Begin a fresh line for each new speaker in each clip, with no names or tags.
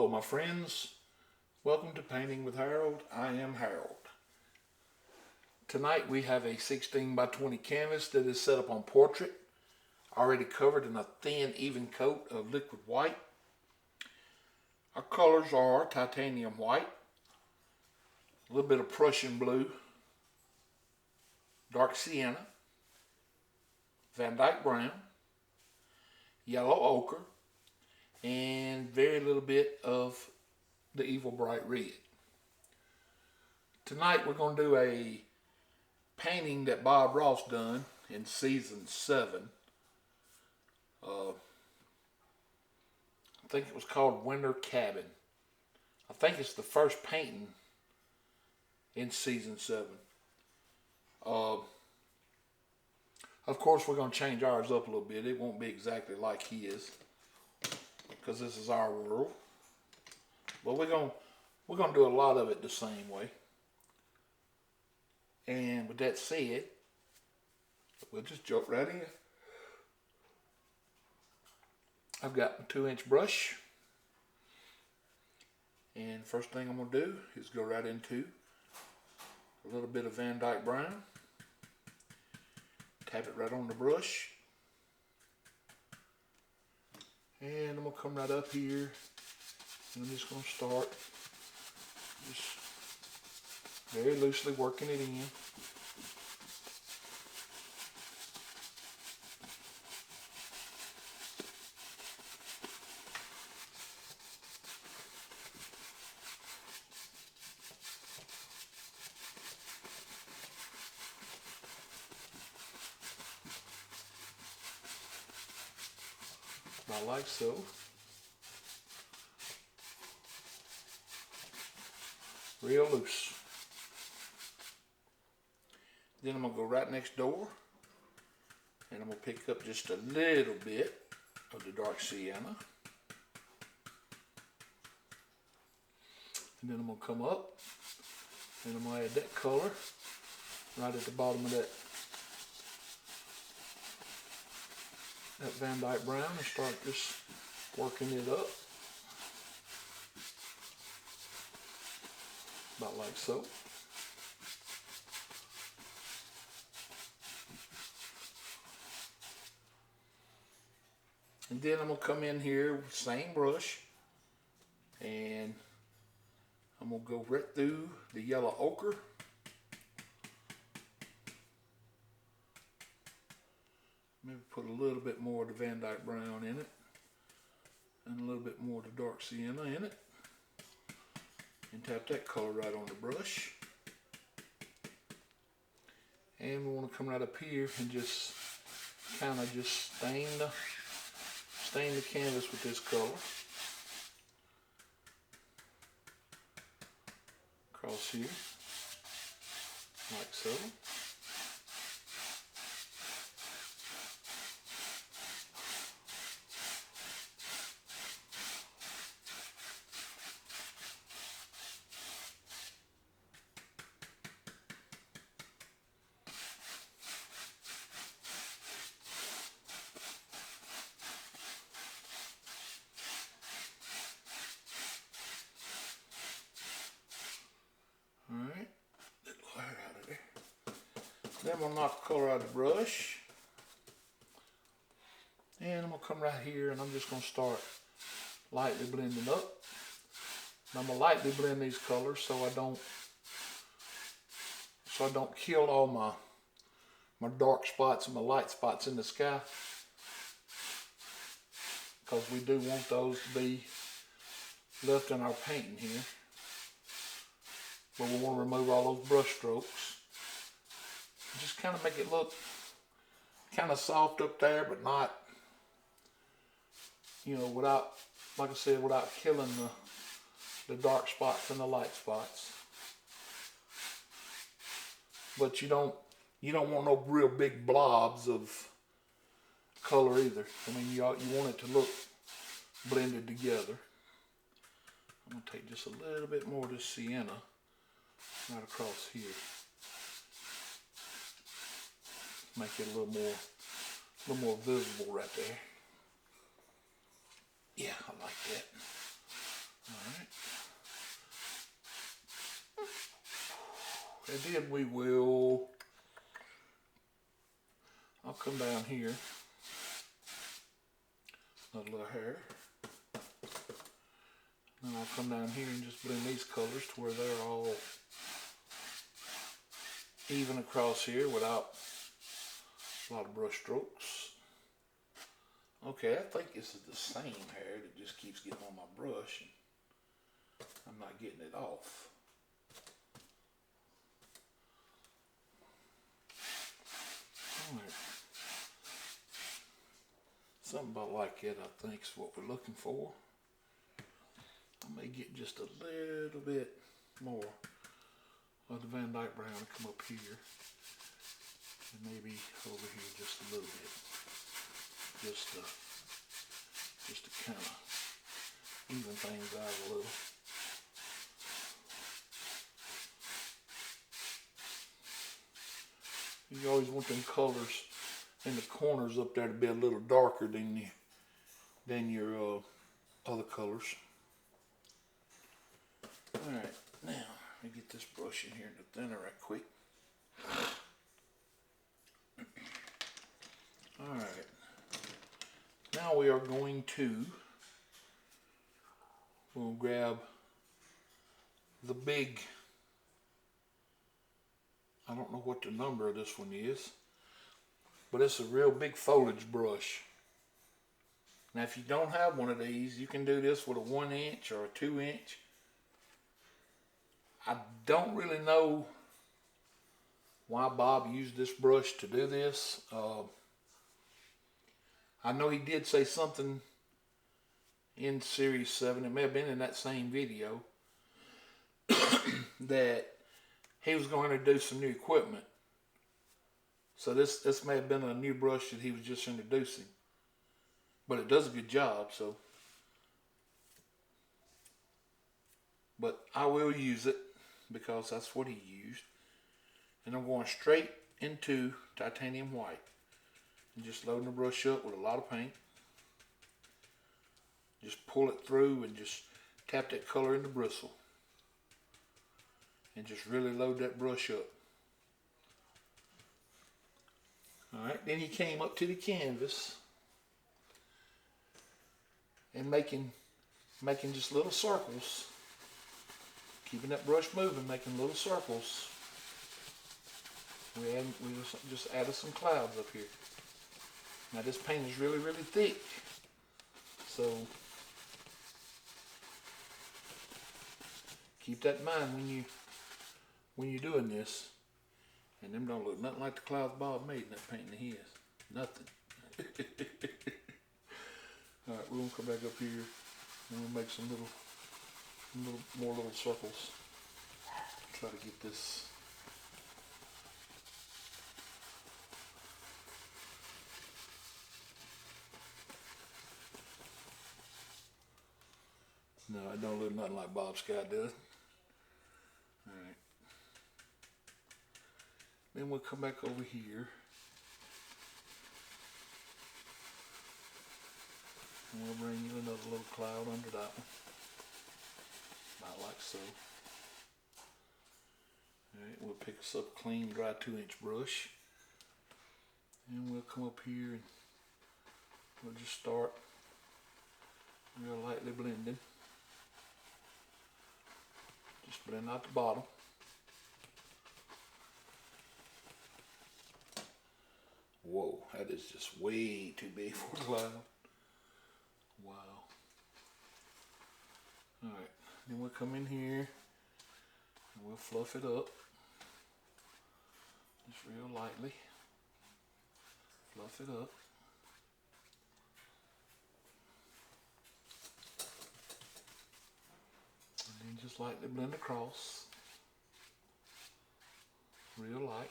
Hello my friends, welcome to Painting with Harold. I am Harold. Tonight we have a 16 by 20 canvas that is set up on portrait, already covered in a thin even coat of liquid white. Our colors are titanium white, a little bit of Prussian blue, dark sienna, Van Dyke brown, yellow ochre, and very little bit of the Evil Bright Red. Tonight we're going to do a painting that Bob Ross done in season 7. I think it was called Winter Cabin. I think it's the first painting in season 7. Of course we're going to change ours up a little bit. It won't be exactly like his, because this is our world. But we're gonna do a lot of it the same way. And with that said, we'll just jump right in. I've got my 2-inch brush, and first thing I'm gonna do is go right into a little bit of Van Dyke brown. Tap it right on the brush, and I'm gonna come right up here. I'm just going to start just very loosely working it in. About like so. Real loose. Then I'm going to go right next door and I'm going to pick up just a little bit of the dark sienna. And then I'm going to come up and I'm going to add that color right at the bottom of that Van Dyke brown and start just working it up. About like so. And then I'm going to come in here with the same brush and I'm going to go right through the yellow ochre. Maybe put a little bit more of the Van Dyke brown in it and a little bit more of the dark sienna in it. And tap that color right on the brush. And we want to come right up here and just kind of just stain the canvas with this color. Across here, like so. Alright, get the hair out of there. Then I'm going to knock the color out of the brush. And I'm going to come right here and I'm just going to start lightly blending up. And I'm going to lightly blend these colors so I don't kill all my dark spots and my light spots in the sky. Because we do want those to be left in our painting here. But we want to remove all those brush strokes. Just kind of make it look kind of soft up there, but not, you know, without, like I said, without killing the dark spots and the light spots. But you don't want no real big blobs of color either. I mean, you want it to look blended together. I'm going to take just a little bit more of this sienna right across here. Make it a little more visible right there. Yeah, I like that. And then we will, I'll come down here, another little hair. And I'll come down here and just blend these colors to where they're all even across here without a lot of brush strokes. Okay, I think this is the same hair that just keeps getting on my brush and I'm not getting it off. Alright. Something about like it, I think, is what we're looking for. I may get just a little bit more of the Van Dyke brown to come up here. And maybe over here just a little bit. Just to kind of even things out a little. You always want them colors in the corners up there to be a little darker than your other colors. Alright, now let me get this brush in here in the thinner right quick. Alright, now we are going to, we'll grab the big, I don't know what the number of this one is, but it's a real big foliage brush. Now if you don't have one of these, you can do this with a 1 inch or a 2 inch. I don't really know why Bob used this brush to do this. I know he did say something in Series 7, it may have been in that same video, that he was going to introduce some new equipment. So this may have been a new brush that he was just introducing. But it does a good job, so. But I will use it because that's what he used. And I'm going straight into titanium white. And just loading the brush up with a lot of paint. Just pull it through and just tap that color in the bristle. And just really load that brush up. Alright, then he came up to the canvas and making just little circles. Keeping that brush moving, making little circles. We just added some clouds up here. Now this paint is really, really thick. So keep that in mind when you're doing this. And them don't look nothing like the clouds Bob made in that painting of his. Nothing. Alright, we're going to come back up here and we'll make some more little circles. Try to get this. No, it don't look nothing like Bob Scott does. Alright. Then we'll come back over here. And we'll bring you another little cloud under that one. About like so. Alright, we'll pick us up a clean, dry 2-inch brush. And we'll come up here and we'll just start real lightly blending. Just blend out the bottom. Whoa, that is just way too big for a cloud. Wow. Alright, then we'll come in here and we'll fluff it up. Just real lightly. Fluff it up. And then just lightly blend across. Real light.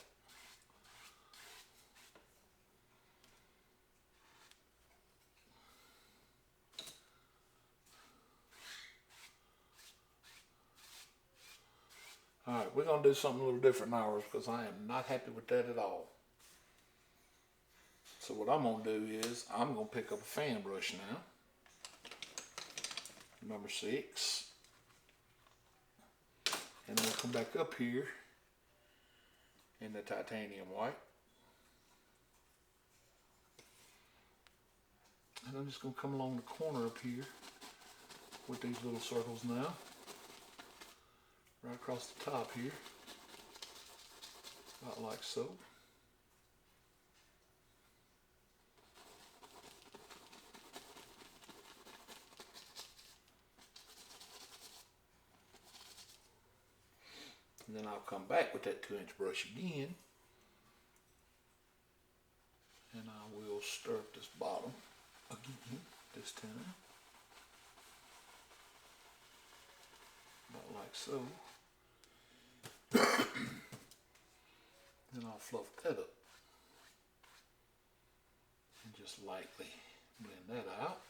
Alright, we're going to do something a little different in ours because I am not happy with that at all. So what I'm going to do is I'm going to pick up a fan brush now. Number 6. And we'll come back up here in the titanium white. And I'm just going to come along the corner up here with these little circles now. Right across the top here. About like so. And then I'll come back with that 2-inch brush again. And I will stir up this bottom again this time. About like so. Then I'll fluff that up. And just lightly blend that out.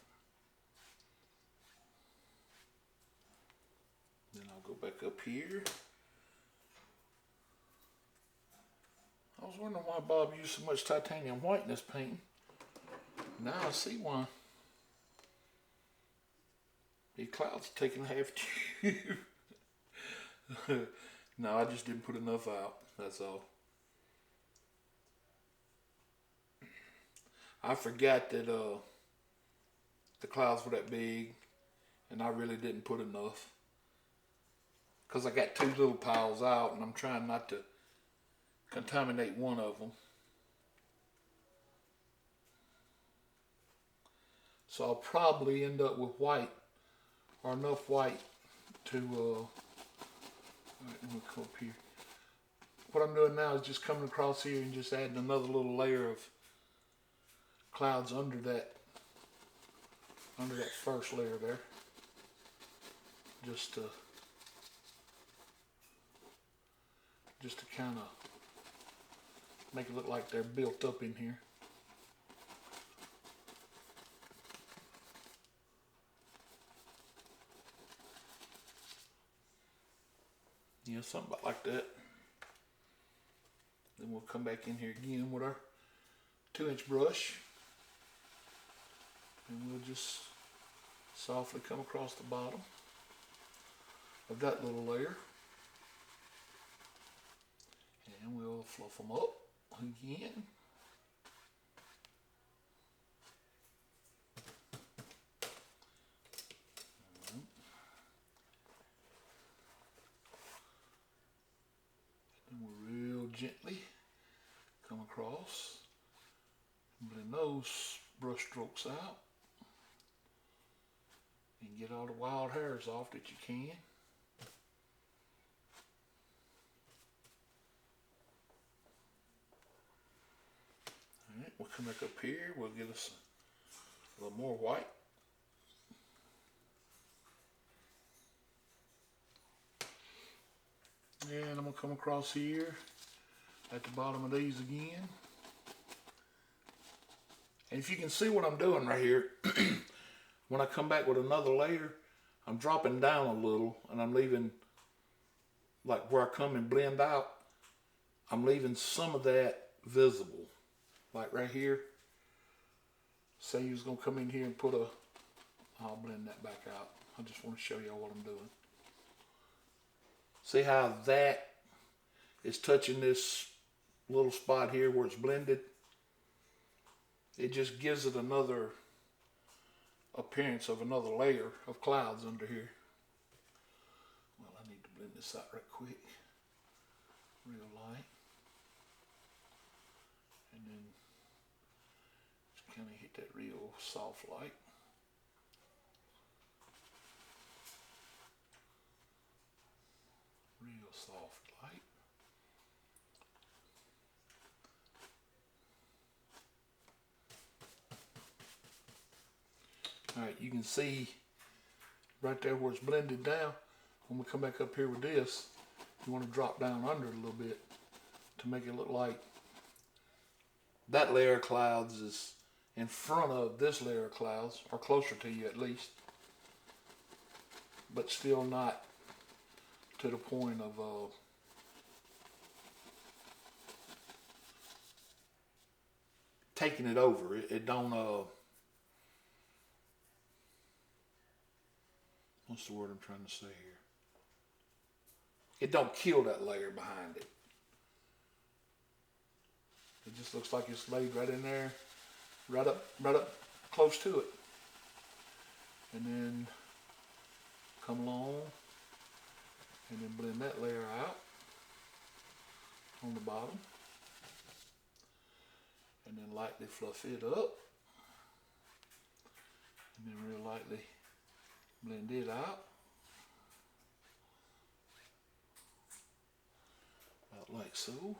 Then I'll go back up here. I was wondering why Bob used so much titanium white in this painting. Now I see why. These clouds are taking half tube. No, I just didn't put enough out. That's all. I forgot that the clouds were that big, and I really didn't put enough. Because I got 2 little piles out, and I'm trying not to contaminate one of them. So I'll probably end up with white, or enough white to, alright, let me come up here. What I'm doing now is just coming across here and just adding another little layer of clouds under that first layer there. Just to kind of make it look like they're built up in here. Yeah, something about like that. Then we'll come back in here again with our 2-inch brush. And we'll just softly come across the bottom of that little layer. And we'll fluff them up again. And we'll real gently come across and blend those brush strokes out. And get all the wild hairs off that you can. Alright, we'll come back up here, we'll get us a little more white. And I'm going to come across here at the bottom of these again. And if you can see what I'm doing right here, when I come back with another layer, I'm dropping down a little and I'm leaving, like where I come and blend out, I'm leaving some of that visible. Like right here, say you was going to come in here and put I'll blend that back out. I just want to show y'all what I'm doing. See how that is touching this little spot here where it's blended? It just gives it another appearance of another layer of clouds under here. Well, I need to blend this out right quick. Real light. And then just kind of hit that real soft light. Real soft light. Alright, you can see right there where it's blended down. When we come back up here with this, you want to drop down under it a little bit to make it look like that layer of clouds is in front of this layer of clouds, or closer to you at least, but still not to the point of taking it over. It don't what's the word I'm trying to say here? It don't kill that layer behind it. It just looks like it's laid right in there, right up close to it. And then come along and then blend that layer out on the bottom. And then lightly fluff it up. And then real lightly blend it out. About like so.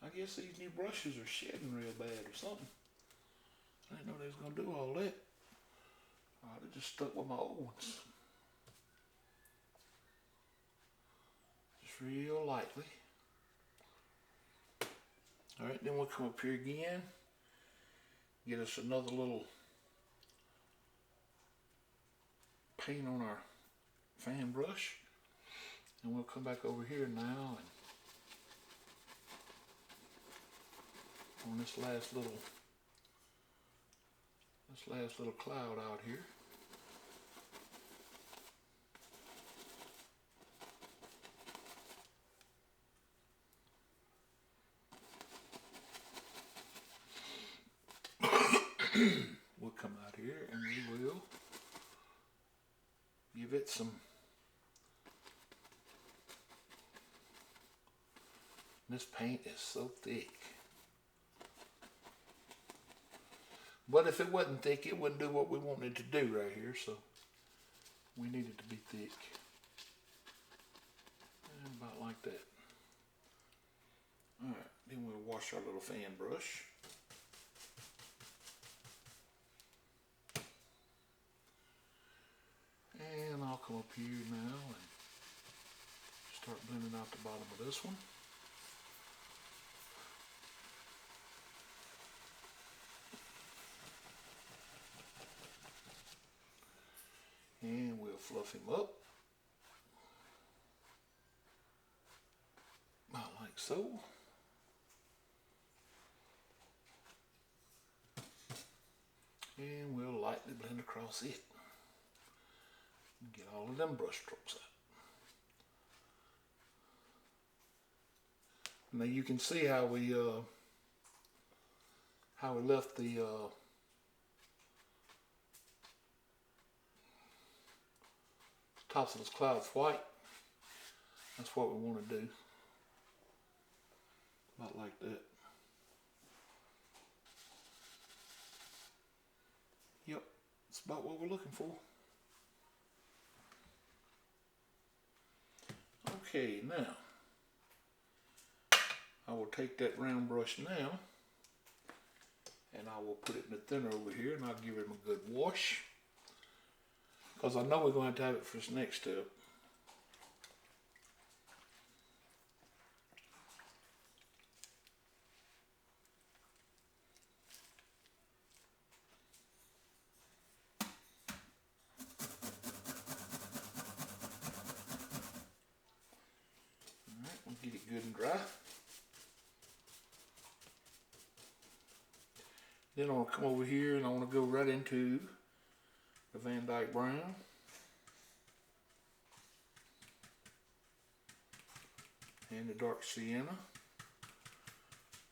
I guess these new brushes are shedding real bad or something. I didn't know they was going to do all that. I'd have just stuck with my old ones. Just real lightly. Alright, then we'll come up here again. Get us another little paint on our fan brush. And we'll come back over here now and on this last little cloud out here. We'll come out here and we will give it some this paint is so thick. But if it wasn't thick, it wouldn't do what we wanted to do right here, so we need it to be thick. And about like that. Alright, then we'll wash our little fan brush. And I'll come up here now and start blending out the bottom of this one. And we'll fluff him up. About like so. And we'll lightly blend across it. Get all of them brush strokes out. Now you can see how we left the tops of those clouds white. That's what we want to do. About like that. Yep, it's about what we're looking for. Okay, now I will take that round brush now and I will put it in the thinner over here and I'll give it a good wash because I know we're going to have it for this next step. Alright, we'll get it good and dry. Then I want to come over here and I want to go right into the Van Dyke Brown. And the dark sienna.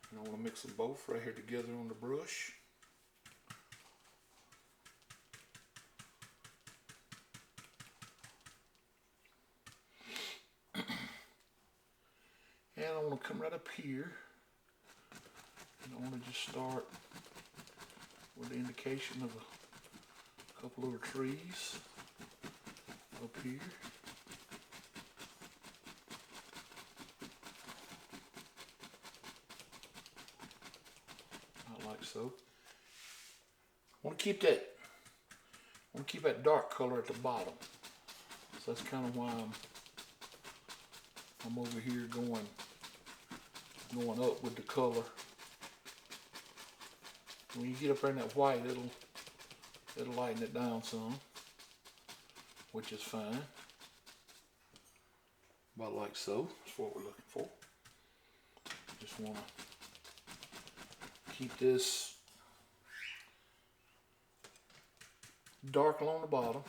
And I want to mix them both right here together on the brush. And I want to come right up here. And I want to just start with the indication of a couple little trees up here. Like so. I want to keep that dark color at the bottom. So that's kind of why I'm over here going up with the color. When you get up there in that white, it'll lighten it down some, which is fine. About like so. That's what we're looking for. Just want to keep this dark along the bottom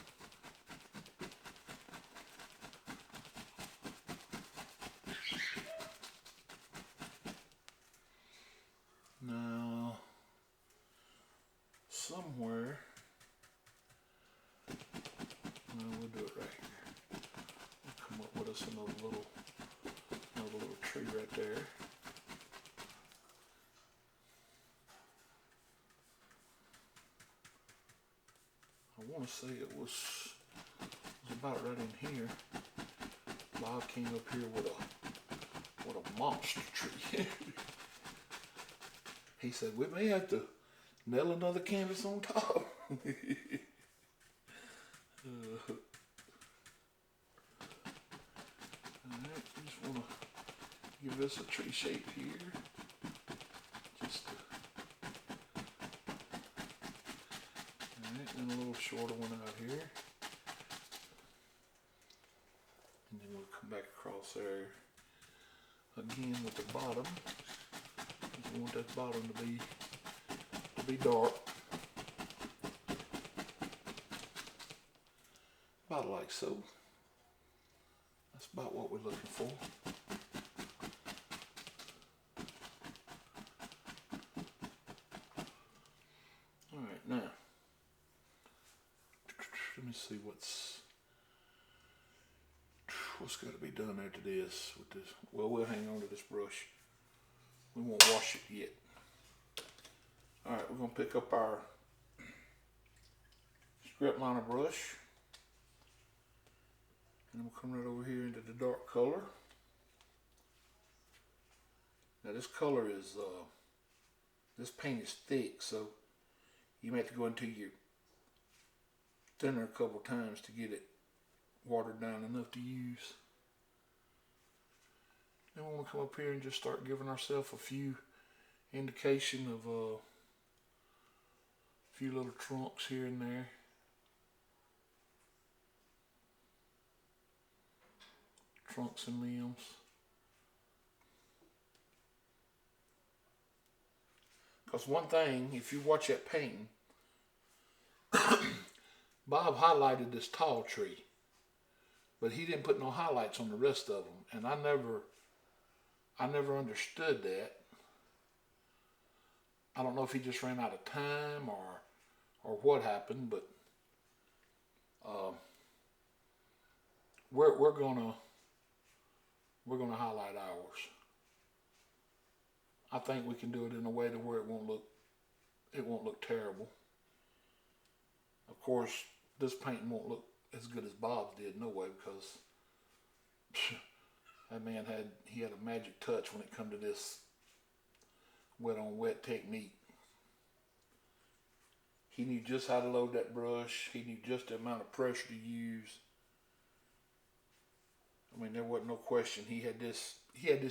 somewhere. No, we'll do it right here. We'll come up with us another little tree right there. I want to say it was about right in here. Bob came up here with a monster tree. He said we may have to nail another canvas on top. Alright, just want to give this a tree shape here. Alright, and a little shorter one out here. And then we'll come back across there again with the bottom. We want that bottom to be dark. About like so. That's about what we're looking for. Alright, now let me see what's got to be done after this with this. Well, we'll hang on to this brush. We won't wash it yet. Alright, we're going to pick up our script liner brush. And we'll come right over here into the dark color. Now this color is, this paint is thick, so you may have to go into your thinner a couple times to get it watered down enough to use. Then we want to come up here and just start giving ourselves a few indication of a few little trunks here and there. Trunks and limbs. Because one thing, if you watch that painting, Bob highlighted this tall tree, but he didn't put no highlights on the rest of them, and I never understood that. I don't know if he just ran out of time or what happened, but we're gonna highlight ours. I think we can do it in a way to where it won't look terrible. Of course, this painting won't look as good as Bob's did, no way, because that man had a magic touch when it come to this wet on wet technique. He knew just how to load that brush. He knew just the amount of pressure to use. I mean, there wasn't no question. He had this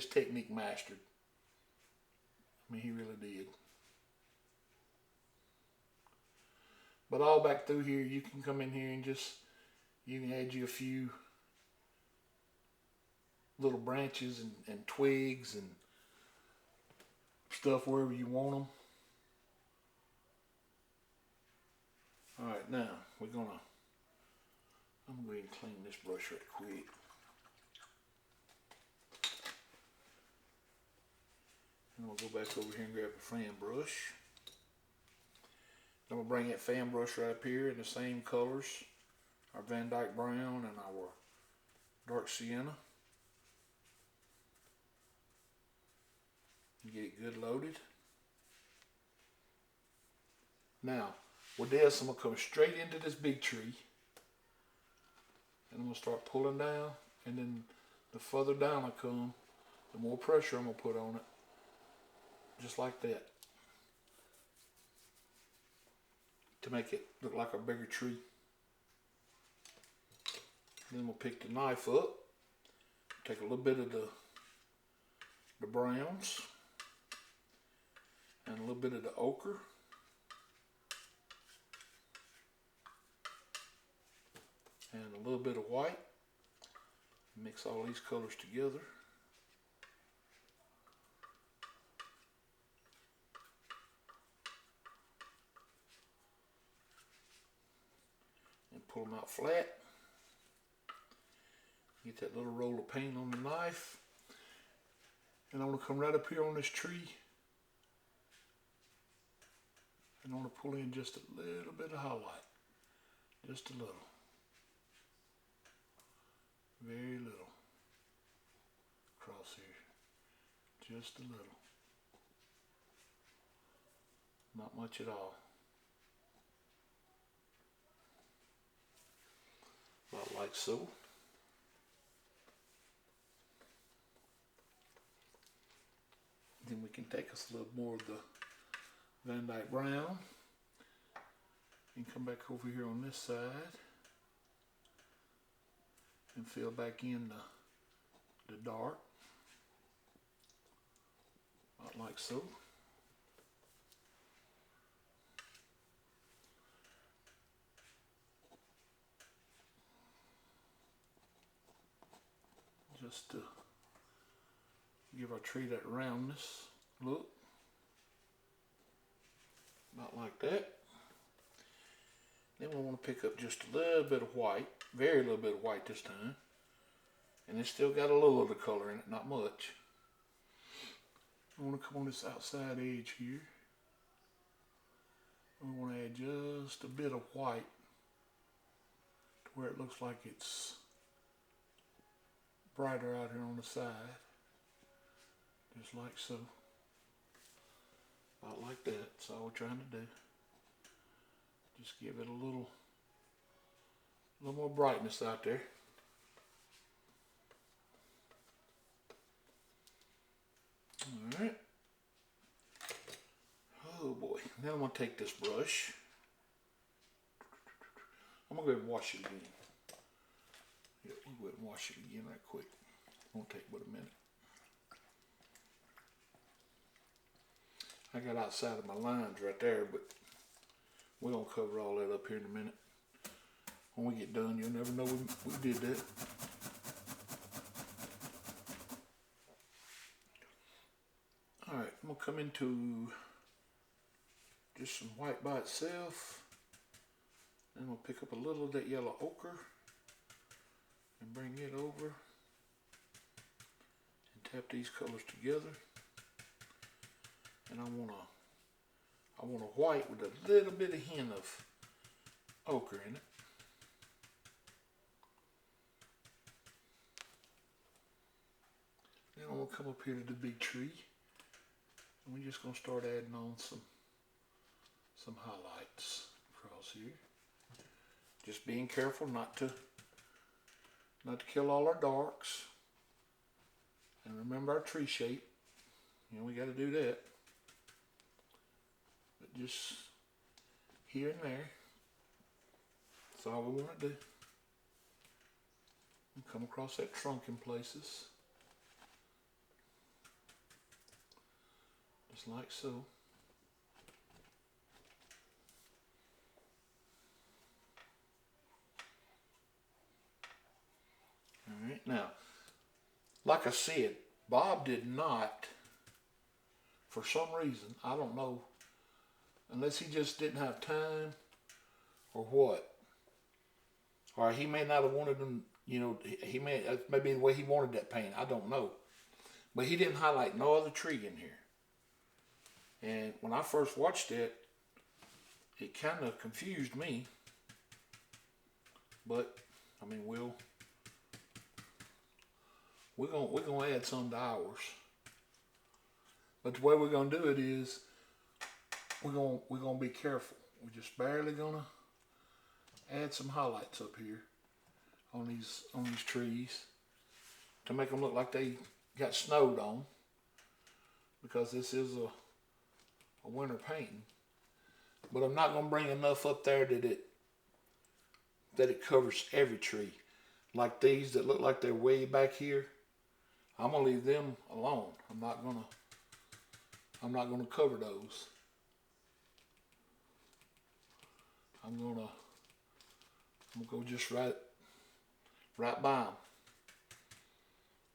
technique mastered. I mean, he really did. But all back through here, you can come in here and you can add you a few little branches and twigs and stuff wherever you want them. Alright, now I'm going to go ahead and clean this brush right quick. And we'll go back over here and grab a fan brush. I'm going to bring that fan brush right up here in the same colors, our Van Dyke Brown and our dark sienna. And get it good loaded. Now, with this, I'm going to come straight into this big tree. And I'm going to start pulling down. And then the further down I come, the more pressure I'm going to put on it. Just like that. To make it look like a bigger tree. Then we'll pick the knife up. Take a little bit of the browns. And a little bit of the ochre. And a little bit of white. Mix all these colors together. And pull them out flat. Get that little roll of paint on the knife. And I'm going to come right up here on this tree. And I want to pull in just a little bit of highlight. Just a little. Very little. Across here. Just a little. Not much at all. About like so. Then we can take us a little more of the Van Dyke Brown and come back over here on this side and fill back in the dark, about like so. Just to give our tree that roundness look, about like that. Then we want to pick up just a little bit of white, very little bit of white this time. And it's still got a little of the color in it, not much. I want to come on this outside edge here. We want to add just a bit of white to where it looks like it's brighter out here on the side. Just like so. About like that. That's all we're trying to do. Just give it a little more brightness out there. Alright. Oh boy. Now I'm going to take this brush. I'm going to go ahead and wash it again. Yeah, we'll go ahead and wash it again right quick. Won't take but a minute. I got outside of my lines right there, but we're going to cover all that up here in a minute. When we get done, you'll never know we did that. Alright, I'm going to come into just some white by itself. Then we'll pick up a little of that yellow ochre and bring it over and tap these colors together. And I want a white with a little bit of hint of ochre in it. Then I'm going to come up here to the big tree. And we're just going to start adding on some highlights across here. Just being careful not to kill all our darks. And remember our tree shape. You know, we got to do that. But just here and there. That's all we want to do. And come across that trunk in places. Just like so. Alright, now, like I said, Bob did not, for some reason, I don't know, unless he just didn't have time or what, or he may not have wanted them, you know, maybe the way he wanted that paint, I don't know. But he didn't highlight no other tree in here. And when I first watched it, it kind of confused me. But, I mean, we're gonna add some to ours. But the way we're gonna do it is we're gonna be careful. We're just barely gonna add some highlights up here on these trees to make them look like they got snowed on, because this is a winter painting. But I'm not gonna bring enough up there that it covers every tree. Like these that look like they're way back here, I'm gonna leave them alone. I'm not gonna cover those. I'm gonna go just right by them.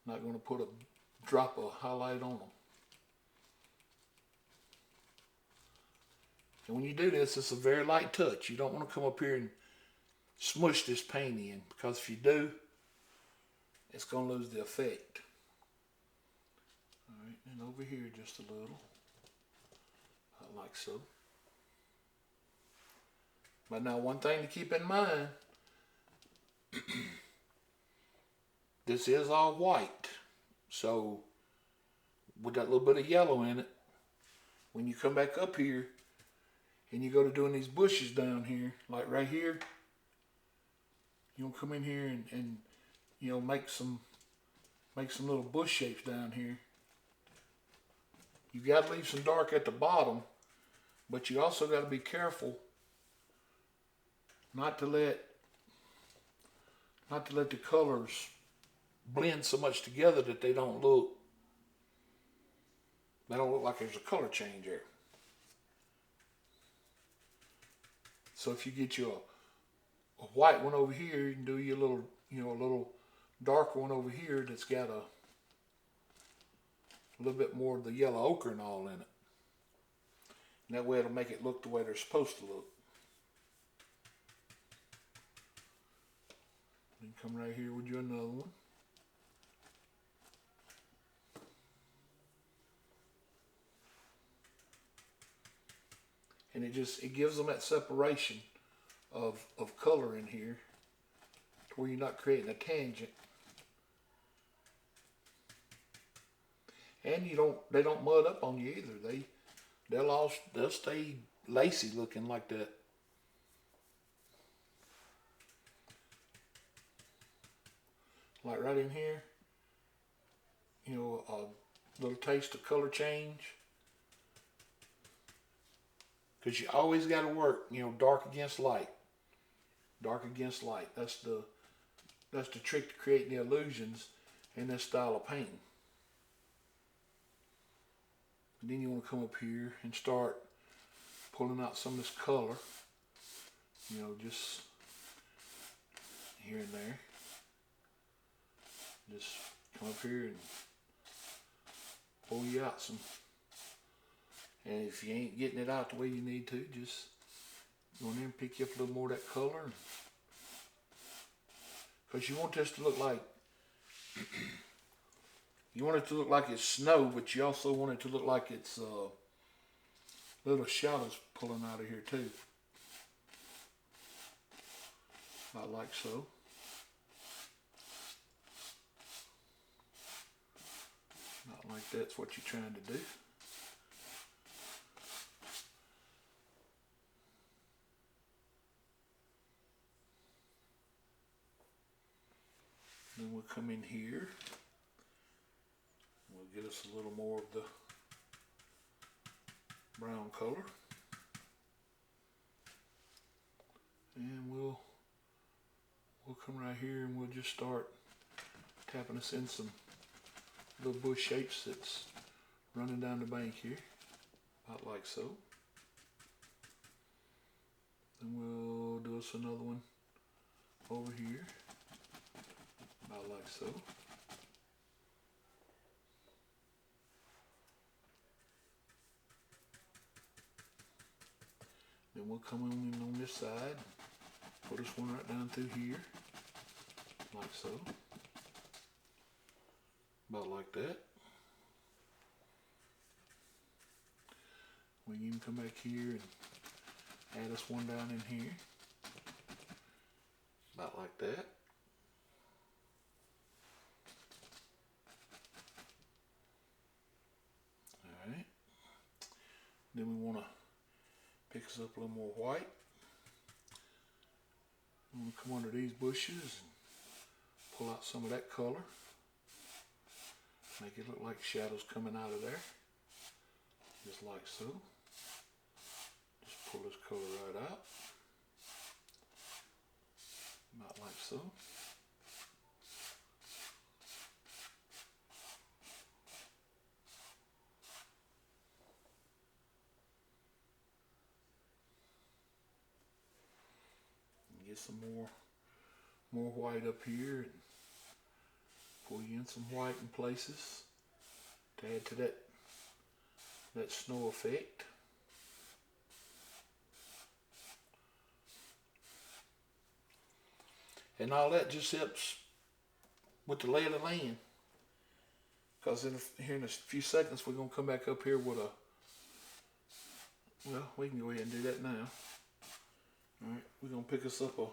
Not gonna put a drop of highlight on them. And when you do this, it's a very light touch. You don't want to come up here and smush this paint in, because if you do, it's going to lose the effect. Alright, and over here just a little, like so. But now one thing to keep in mind, this is all white. So with that little bit of yellow in it, when you come back up here and you go to doing these bushes down here, like right here, you'll come in here and you know, make some little bush shapes down here. You got to leave some dark at the bottom, but you also got to be careful not to let the colors blend so much together that they don't look like there's a color change there. So if you get you a white one over here, you can do your little, you know, a little darker one over here that's got a little bit more of the yellow ochre and all in it. And that way it'll make it look the way they're supposed to look. Then come right here with you another one. And it gives them that separation of color in here to where you're not creating a tangent. And they don't mud up on you either. They'll stay lacy looking like that. Like right in here, you know, a little taste of color change. Because you always got to work, you know, dark against light. Dark against light. That's the trick to creating the illusions in this style of painting. And then you want to come up here and start pulling out some of this color. You know, just here and there. Just come up here and pull you out some. And if you ain't getting it out the way you need to, just go in there and pick you up a little more of that color. Because you want this to look like, you want it to look like it's snow, but you also want it to look like it's little shadows pulling out of here too. About like so. Not like that's what you're trying to do. Then we'll come in here. We'll get us a little more of the brown color. And we'll come right here and we'll just start tapping us in some little bush shapes that's running down the bank here. About like so. Then we'll do us another one over here. About like so. Then we'll come in on this side, put this one right down through here, like so. About like that. We can come back here and add us one down in here. About like that. Alright. Then we want to pick us up a little more white. I'm going to come under these bushes and pull out some of that color. Make it look like shadows coming out of there. Just like so. Just pull this color right out. About like so. And get some more white up here and pull you in some white in places to add to that snow effect. And all that just helps with the lay of the land. Because here in a few seconds we're going to come back up here with well, we can go ahead and do that now. Alright, we're going to pick us up a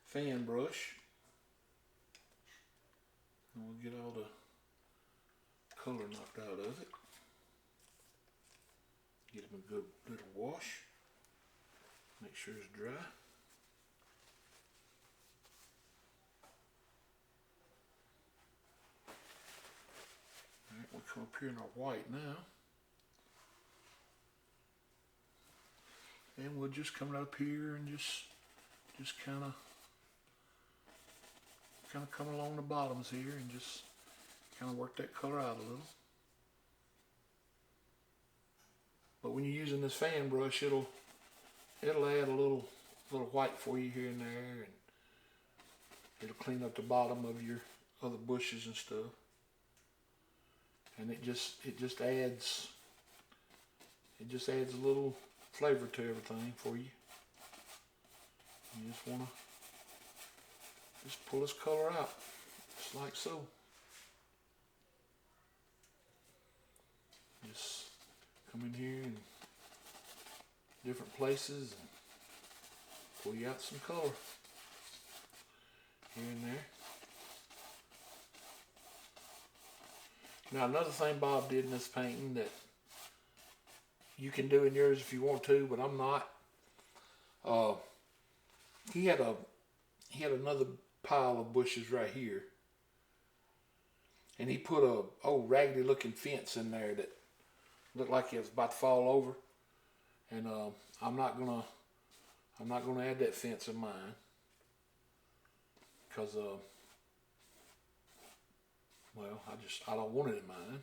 fan brush. And we'll get all the color knocked out of it. Get them a good little wash. Make sure it's dry. Alright, we'll come up here in our white now. And we'll just come right up here and just kind of come along the bottoms here and just kind of work that color out a little. But when you're using this fan brush, it'll add a little white for you here and there, and it'll clean up the bottom of your other bushes and stuff. And it just adds a little flavor to everything for you. You just want to pull this color out, just like so. Just come in here and different places and pull you out some color here and there. Now another thing Bob did in this painting that you can do in yours if you want to, but I'm not. He had another pile of bushes right here, and he put a old raggedy looking fence in there that looked like it was about to fall over. And I'm not gonna add that fence in mine because well, I don't want it in mine.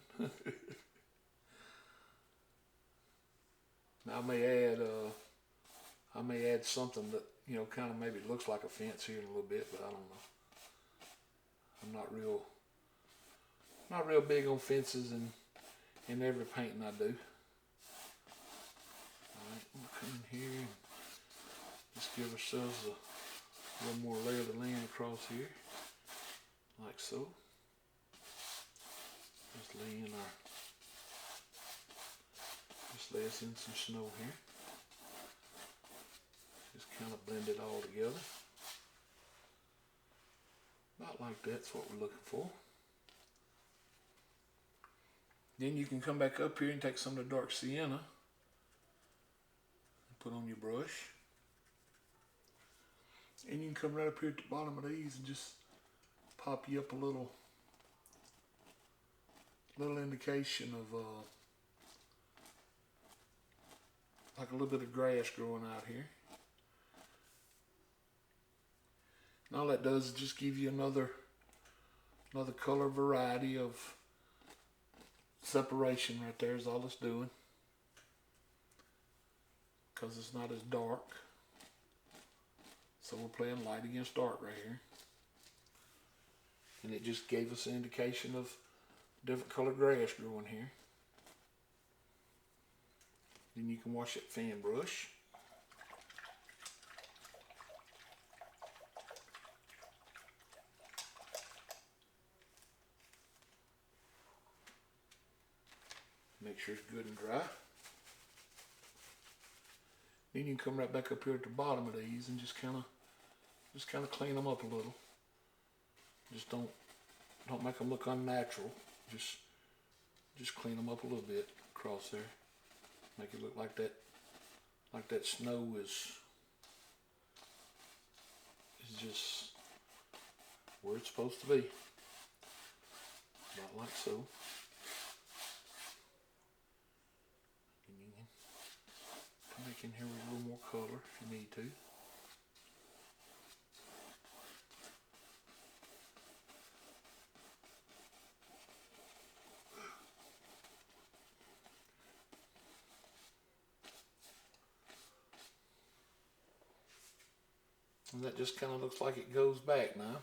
Now, I may add something that, you know, kind of maybe looks like a fence here in a little bit, but I don't know. I'm not real big on fences in every painting I do. Alright, we'll come in here and just give ourselves a little more layer of the land across here, like so. Just lay us in some snow here. Just kind of blend it all together. About like that's what we're looking for. Then you can come back up here and take some of the dark sienna and put on your brush. And you can come right up here at the bottom of these and just pop you up a little indication of like a little bit of grass growing out here. And all that does is just give you another color variety of separation right there is all it's doing, because it's not as dark. So we're playing light against dark right here. And it just gave us an indication of different colored grass growing here. Then you can wash that fan brush. Make sure it's good and dry. Then you can come right back up here at the bottom of these and just kind of clean them up a little. Just don't make them look unnatural. Just clean them up a little bit across there. Make it look like that snow is just where it's supposed to be. About like so. And you can come back in here with a little more color if you need to. And that just kind of looks like it goes back now.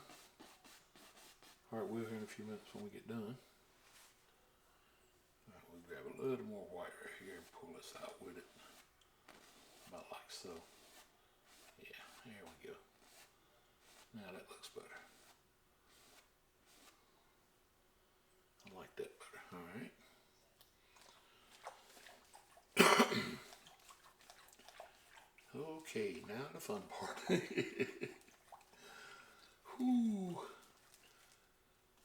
Alright, we'll hear in a few minutes when we get done. Alright, we'll grab a little more white right here and pull this out with it. About like so. Yeah, there we go. Now that looks better. I like that better. Alright. Okay, now the fun part. Whew.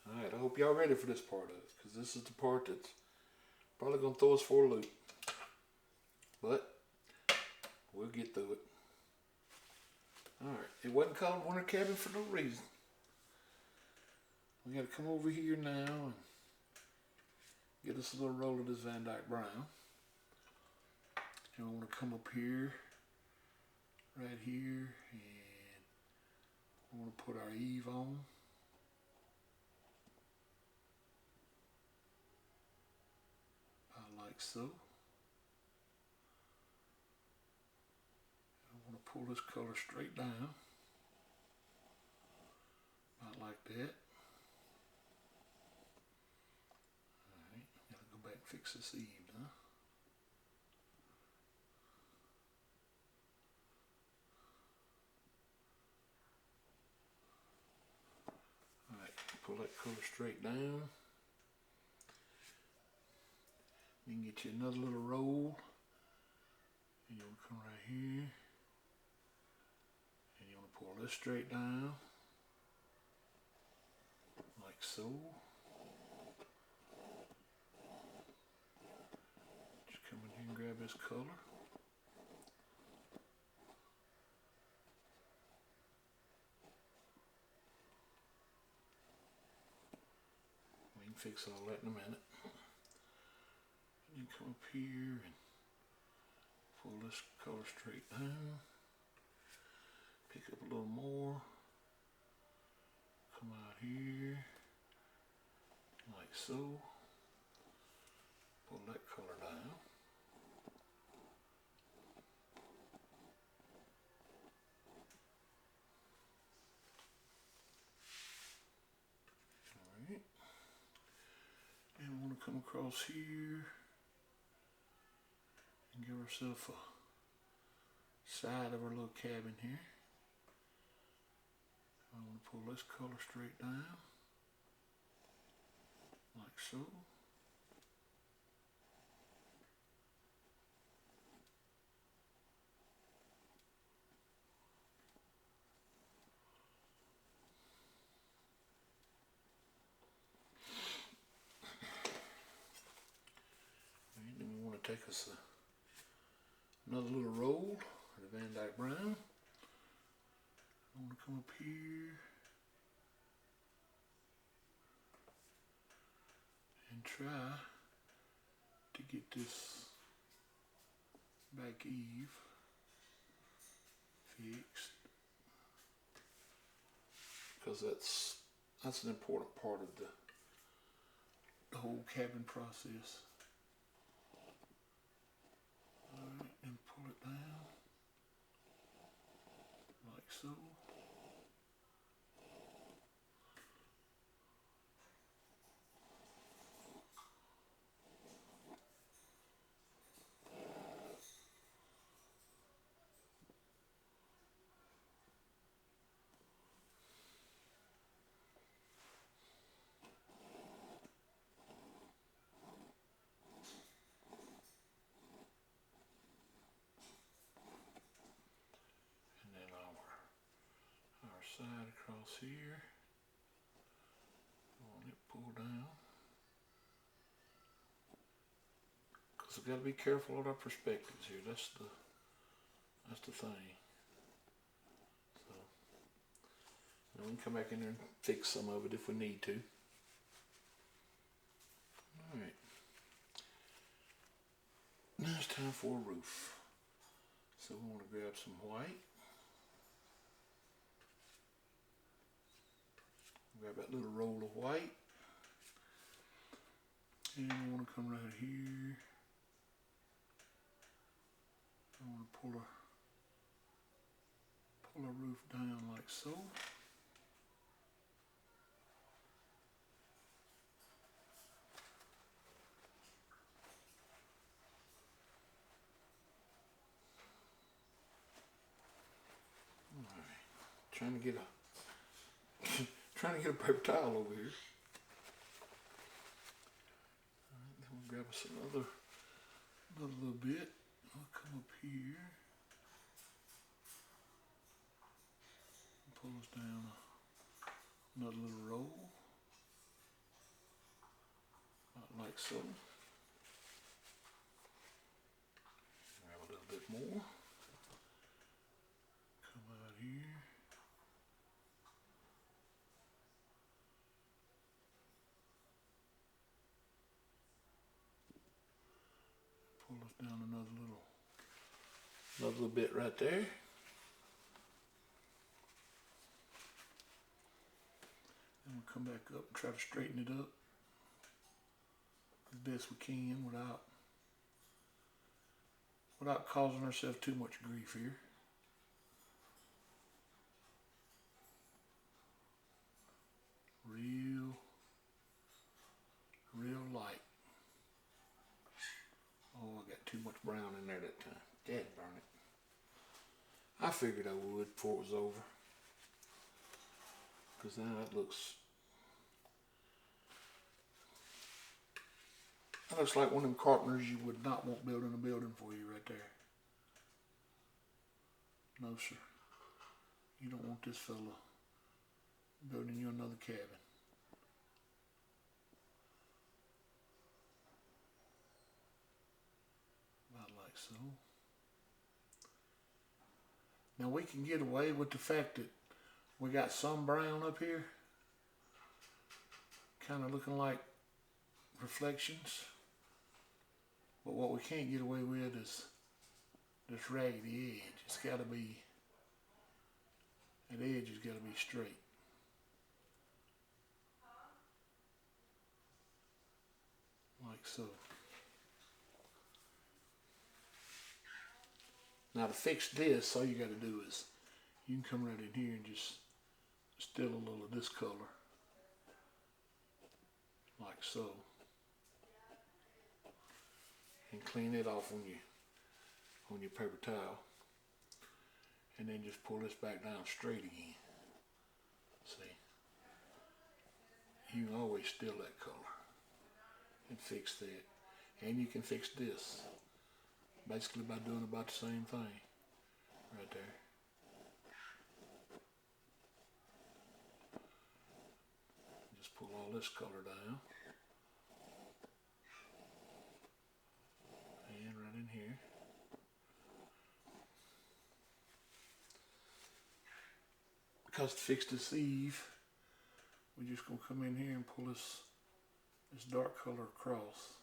Alright, I hope y'all ready for this part of it, because this is the part that's probably going to throw us for a loop. But we'll get through it. Alright, it wasn't called Winter Cabin for no reason. We got to come over here now and get us a little roll of this Van Dyke Brown. And we want to come up here, right here, and we want to put our eave on. Like so. I want to pull this color straight down, about like that. Alright, gotta go back and fix this eave now. Alright, pull that color straight down. You can get you another little roll, and you want to come right here, and you want to pull this straight down, like so. Just come in here and grab this color. We can fix all that in a minute. And come up here and pull this color straight down. Pick up a little more. Come out here, like so. Pull that color down. Alright. And we want to come across here and give ourselves a side of our little cabin here. I want to pull this color straight down, like so. And then we want to take us another little roll of the Van Dyke Brown. I want to come up here and try to get this back eave fixed, because that's an important part of the whole cabin process. Alright, and pull it down like so. Side across here, want it pulled down, because we've got to be careful of our perspectives here. That's the thing. So now we can come back in there and fix some of it if we need to. All right, now it's time for a roof. So we want to grab some white. Grab that little roll of white, and I want to come right here. I want to pull a roof down like so. All right, trying to get a paper towel over here. All right, then we'll grab us another little bit. I'll come up here. Another little roll, about like so. Grab a little bit more. Come out here. Pull us down another little bit right there. And we'll come back up and try to straighten it up as best we can without causing ourselves too much grief here. Real light. Oh, I got too much brown in there that time. Dad burn it. I figured I would before it was over. Because now that looks like one of them carpenters you would not want building a building for you right there. No, sir. You don't want this fella building you another cabin. About like so. Now we can get away with the fact that we got some brown up here, kind of looking like reflections. But what we can't get away with is this raggedy edge. It's got to be, that edge has got to be straight. Like so. Now to fix this, all you got to do is, you can come right in here and just still a little of this color. Like so. And clean it off on your paper towel. And then just pull this back down straight again. See? You can always still that color and fix that. And you can fix this basically by doing about the same thing right there. Just pull all this color down. And right in here. Because to fix this eave, we're just going to come in here and pull this dark color across.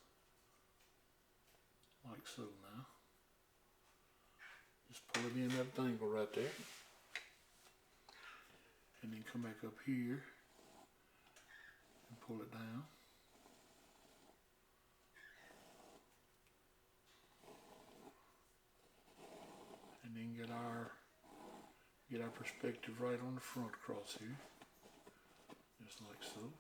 Like so now. Just pull it in that angle right there. And then come back up here and pull it down. And then get our perspective right on the front across here. Just like so.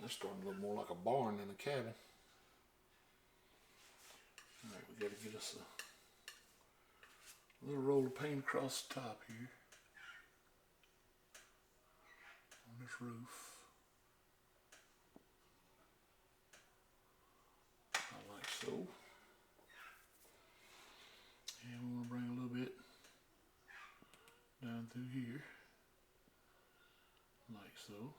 That's starting to look more like a barn than a cabin. Alright, we got to get us a little roll of paint across the top here. On this roof. Like so. And we want to bring a little bit down through here. Like so.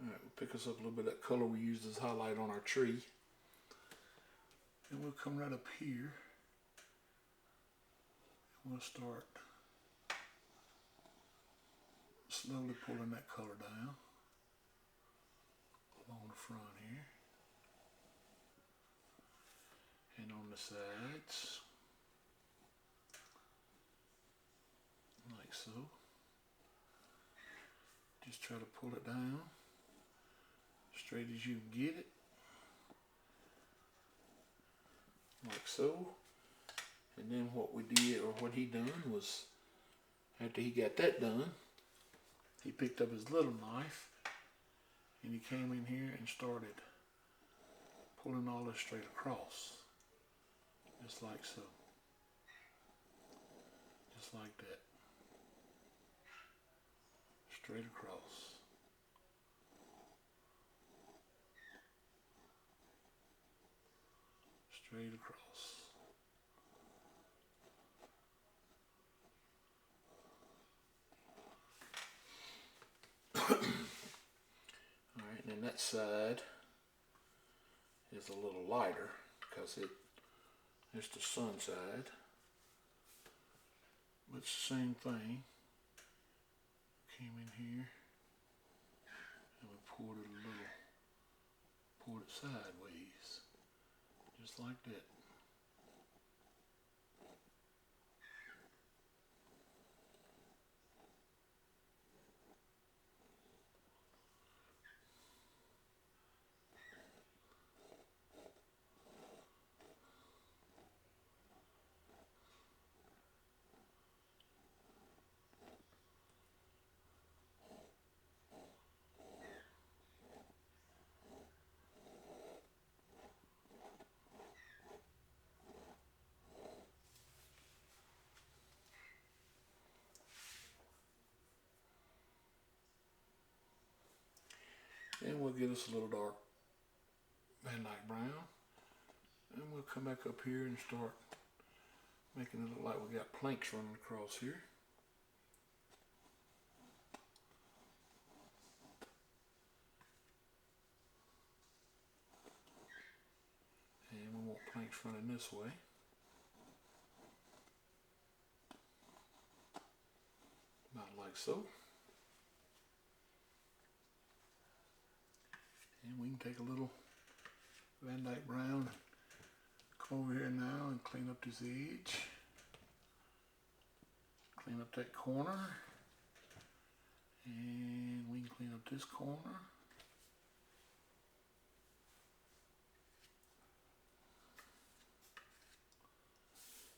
Alright, we'll pick us up a little bit of that color we used as highlight on our tree. And we'll come right up here. And we'll start slowly pulling that color down along the front here. And on the sides. Like so. Just try to pull it down straight as you can get it. Like so. And then what we did, or what he done was, after he got that done, he picked up his little knife and he came in here and started pulling all this straight across. Just like so. like that. Straight across. Straight across. Alright, and then that side is a little lighter because it's the sun side. But it's the same thing. Came in here and we poured it sideways. Just like that. And we'll get us a little dark Van Dyke brown. And we'll come back up here and start making it look like we got planks running across here. And we want planks running this way. About like so. And we can take a little Van Dyke brown, come over here now and clean up this edge. Clean up that corner. And we can clean up this corner.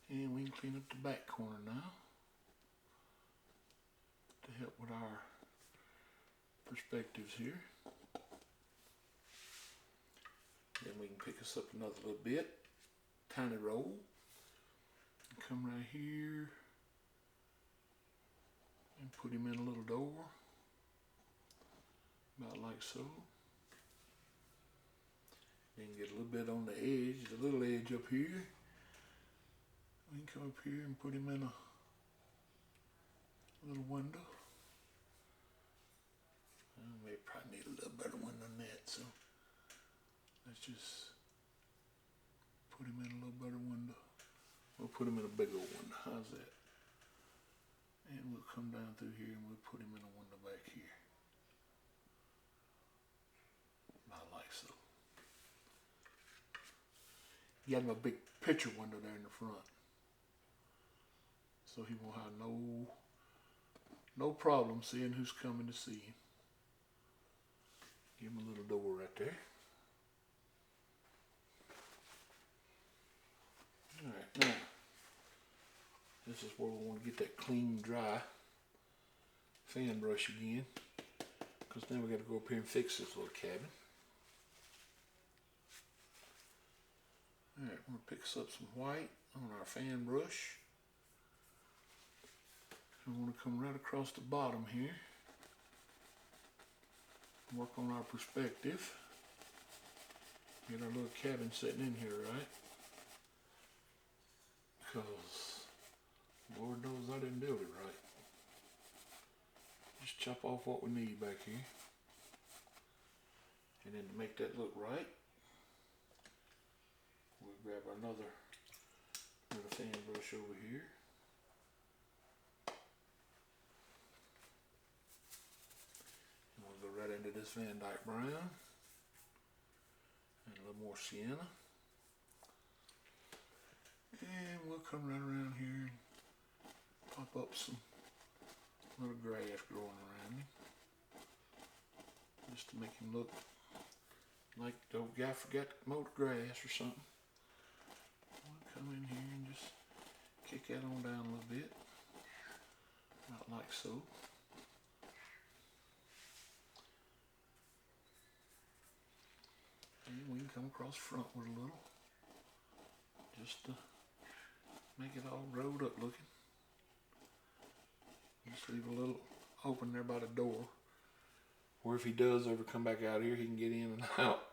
And we can clean up the back corner now to help with our perspectives here. Then we can pick us up another little bit, tiny roll, and come right here and put him in a little door, about like so. Then get a little bit on the edge, the little edge up here. We can come up here and put him in a little window. We probably need a little better one than that, so let's just put him in a little better window. We'll put him in a big old one. How's that? And we'll come down through here and we'll put him in a window back here. About like so. You got him a big picture window there in the front. So he won't have no problem seeing who's coming to see him. Give him a little door right there. Alright, now, this is where we want to get that clean, dry fan brush again. Because now we got to go up here and fix this little cabin. Alright, we're going to pick us up some white on our fan brush. We want to come right across the bottom here. Work on our perspective. Get our little cabin sitting in here, right? Because Lord knows I didn't do it right. Just chop off what we need back here. And then to make that look right, we'll grab another little fan brush over here. And we'll go right into this Van Dyke brown. And a little more sienna. And we'll come right around here and pop up some little grass growing around him. Just to make him look like the old guy forgot to mow the grass or something. We'll come in here and just kick that on down a little bit. About like so. And we can come across the front with a little. Just to make it all rolled up looking. Just leave a little open there by the door, where if he does ever come back out here, he can get in and out.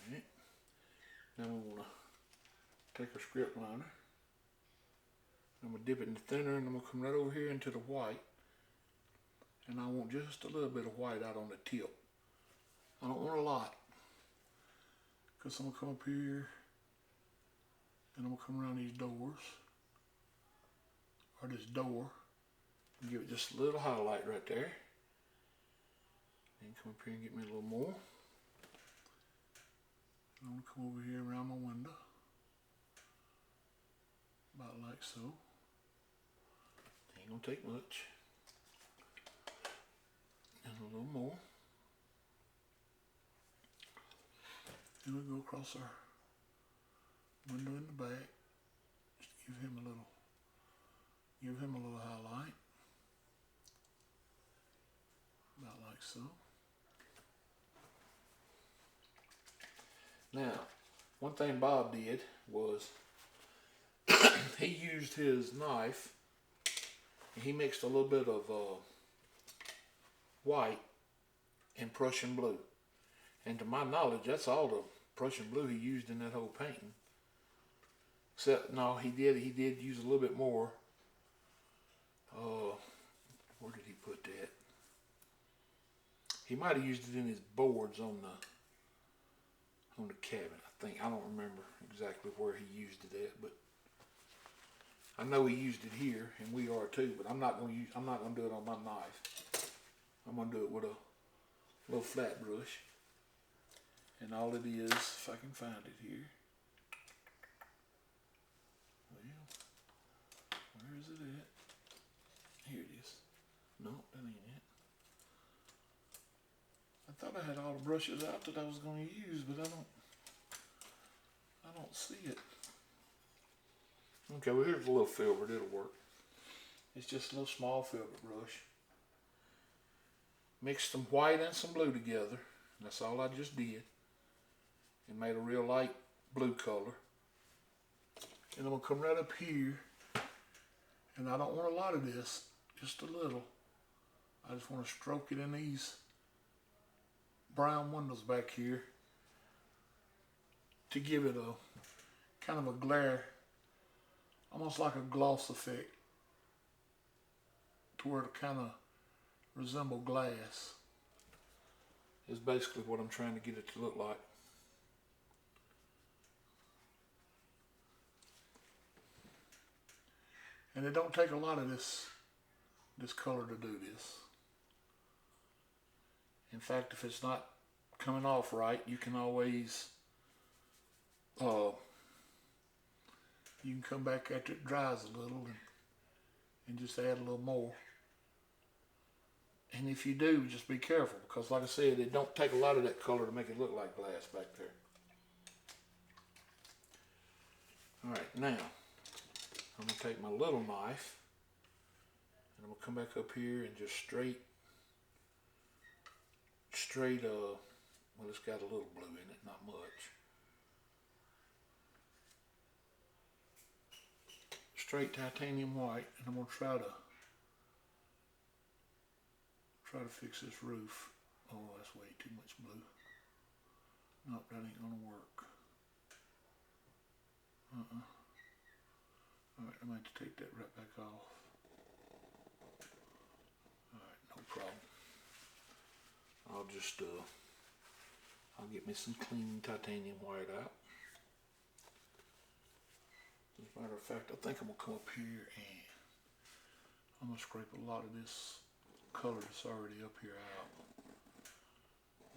Alright. Now we want to take our script liner. I'm going to dip it in the thinner, and I'm going to come right over here into the white. And I want just a little bit of white out on the tip. I don't want a lot. Because I'm going to come up here and I'm going to come around these doors. Or this door. And give it just a little highlight right there. And come up here and get me a little more. I'm going to come over here around my window. About like so. Ain't going to take much. And a little more. And we go across our window in the back. Just give him a little highlight. About like so. Now, one thing Bob did was he used his knife and he mixed a little bit of white and Prussian blue. And to my knowledge, that's all the Prussian blue he used in that whole painting. Except, no, he did use a little bit more. Where did he put that? He might have used it in his boards on the cabin, I think. I don't remember exactly where he used it at, but I know he used it here, and we are too. But I'm not gonna do it on my knife. I'm gonna do it with a little flat brush. And all it is, if I can find it here. Well, where is it at? Here it is. No, that ain't it. I thought I had all the brushes out that I was going to use, but I don't see it. Okay, well here's a little filbert, it'll work. It's just a little small filbert brush. Mixed some white and some blue together. That's all I just did. And made a real light blue color. And I'm going to come right up here. And I don't want a lot of this, just a little. I just want to stroke it in these brown windows back here to give it a kind of a glare, almost like a gloss effect, to where it kind of resemble glass. Is basically what I'm trying to get it to look like. And it don't take a lot of this color to do this. In fact, if it's not coming off right, you can always you can come back after it dries a little and just add a little more. And if you do, just be careful, because like I said, it don't take a lot of that color to make it look like glass back there. Alright, now I'm going to take my little knife and I'm going to come back up here and just straight, well, it's got a little blue in it, not much. Straight titanium white, and I'm going to try to fix this roof. Oh, that's way too much blue. Nope, that ain't going to work. Alright, I'm going to have to take that right back off. Alright, no problem. I'll get me some clean titanium white out. As a matter of fact, I think I'm going to come up here and I'm going to scrape a lot of this color that's already up here out.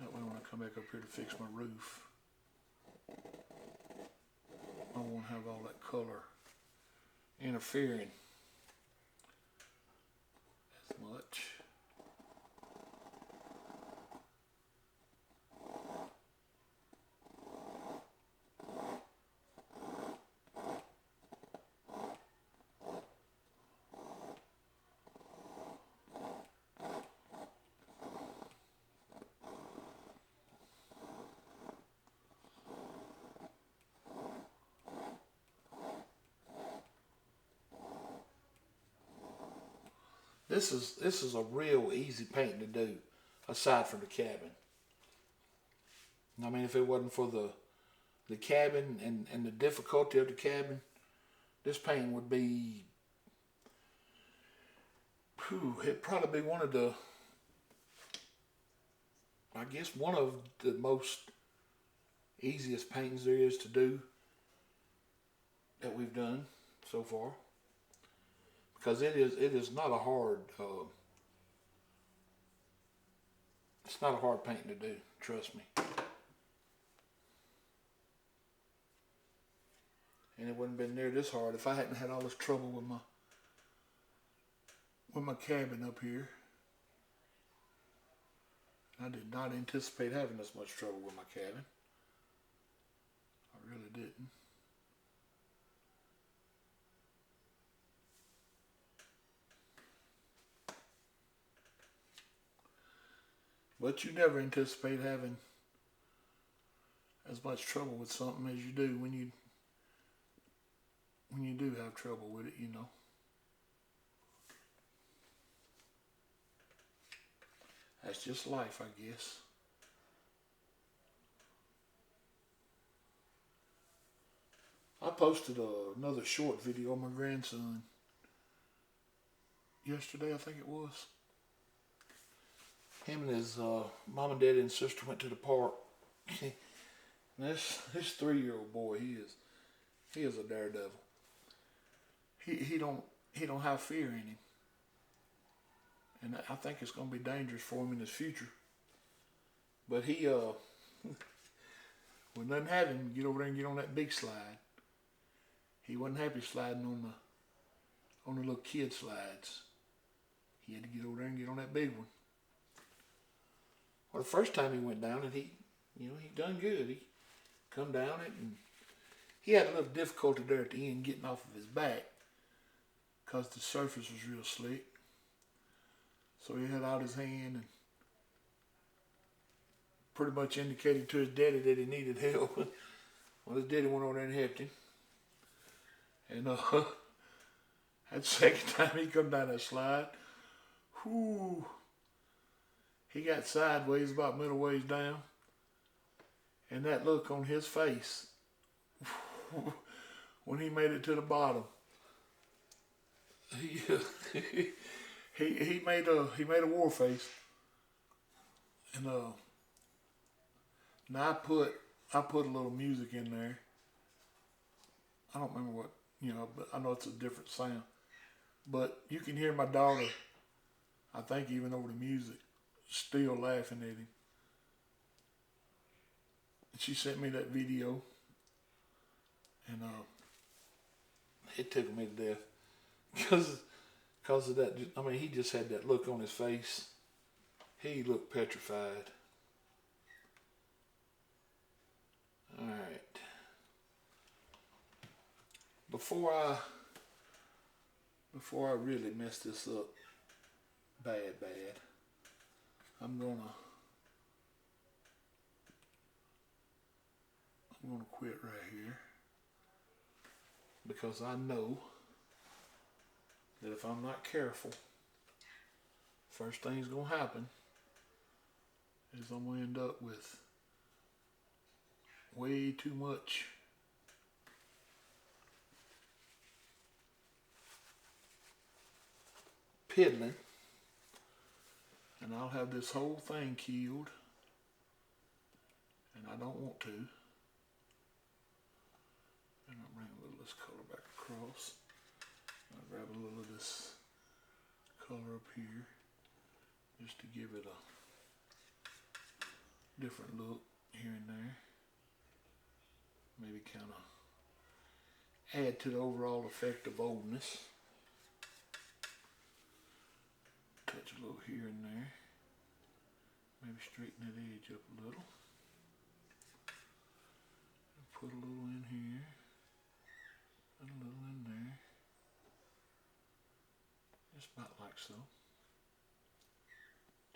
That way when I come back up here to fix my roof, I won't have all that color interfering as much. This is a real easy painting to do, aside from the cabin. I mean, if it wasn't for the cabin and the difficulty of the cabin, this painting would be, it'd probably be one of the, I guess one of the most easiest paintings there is to do that we've done so far, because it is not a hard it's not a hard painting to do, trust me. And it wouldn't have been near this hard if I hadn't had all this trouble with my cabin up here. I did not anticipate having this much trouble with my cabin. I really didn't. But you never anticipate having as much trouble with something as you do when you do have trouble with it, you know. That's just life, I guess. I posted another short video of my grandson yesterday, I think it was. Him and his mom and daddy and sister went to the park. This 3-year-old boy, he is a daredevil. He don't have fear in him, and I think it's going to be dangerous for him in his future. But he when nothing happened, get over there and get on that big slide. He wasn't happy sliding on the little kid slides. He had to get over there and get on that big one. Well, the first time he went down, and he done good. He come down it, and he had a little difficulty there at the end getting off of his back because the surface was real slick. So he had out his hand and pretty much indicated to his daddy that he needed help. Well, his daddy went over there and helped him. And that second time he come down that slide, whoo, he got sideways about middle ways down. And that look on his face when he made it to the bottom, he made a war face. And now I put a little music in there. I don't remember what, but I know it's a different sound. But you can hear my daughter, I think even over the music, still laughing at him. And she sent me that video, and it tickled me to death because of that. I mean, he just had that look on his face. He looked petrified. All right. Before I really mess this up bad, I'm gonna quit right here, because I know that if I'm not careful, first thing's gonna happen is I'm gonna end up with way too much piddling, and I'll have this whole thing killed, and I don't want to. And I'll bring a little of this color back across. I'll grab a little of this color up here just to give it a different look here and there. Maybe kind of add to the overall effect of oldness. Touch a little here and there. Maybe straighten that edge up a little. And put a little in here. And a little in there. Just about like so.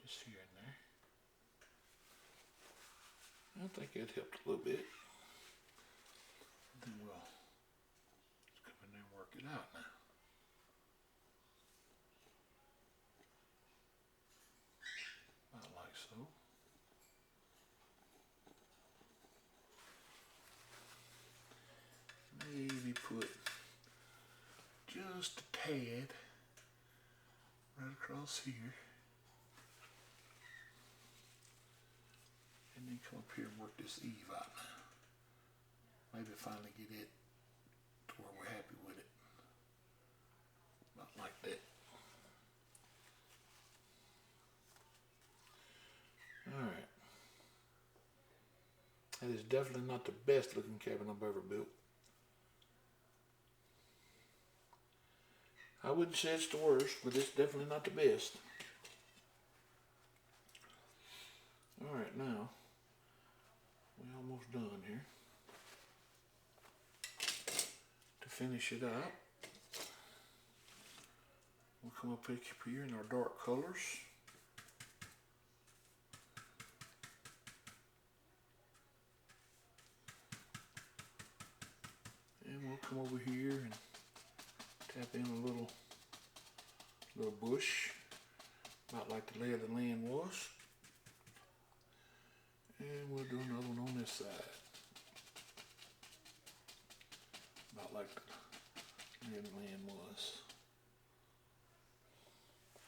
Just here and there. I think it helped a little bit. Then we'll just come in there and work it out now. just a tad right across here. And then come up here and work this eave out now. Maybe finally get it to where we're happy with it. Not like that. Alright. That is definitely not the best looking cabin I've ever built. I wouldn't say it's the worst, but it's definitely not the best. Alright, now, we're almost done here. To finish it out, we'll come up here in our dark colors. And we'll come over here and tap in a little bush, about like the lay of the land was. And we'll do another one on this side, about like the lay of the land was.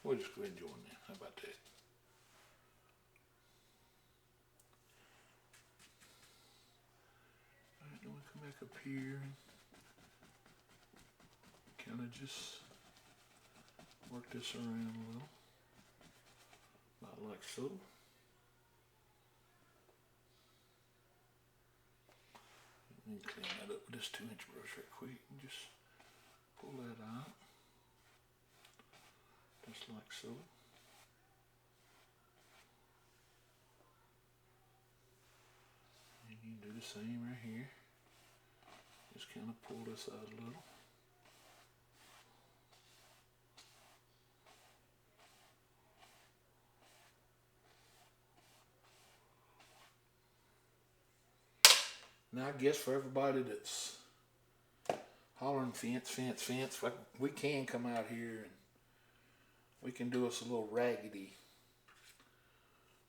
We'll just go ahead and join that. How about that? Alright, then we come back up here and kind of just work this around a little, about like so. And clean that up with this 2-inch brush right quick and just pull that out, just like so. And you can do the same right here. Just kind of pull this out a little. Now I guess for everybody that's hollering fence, like we can come out here and we can do us a little raggedy.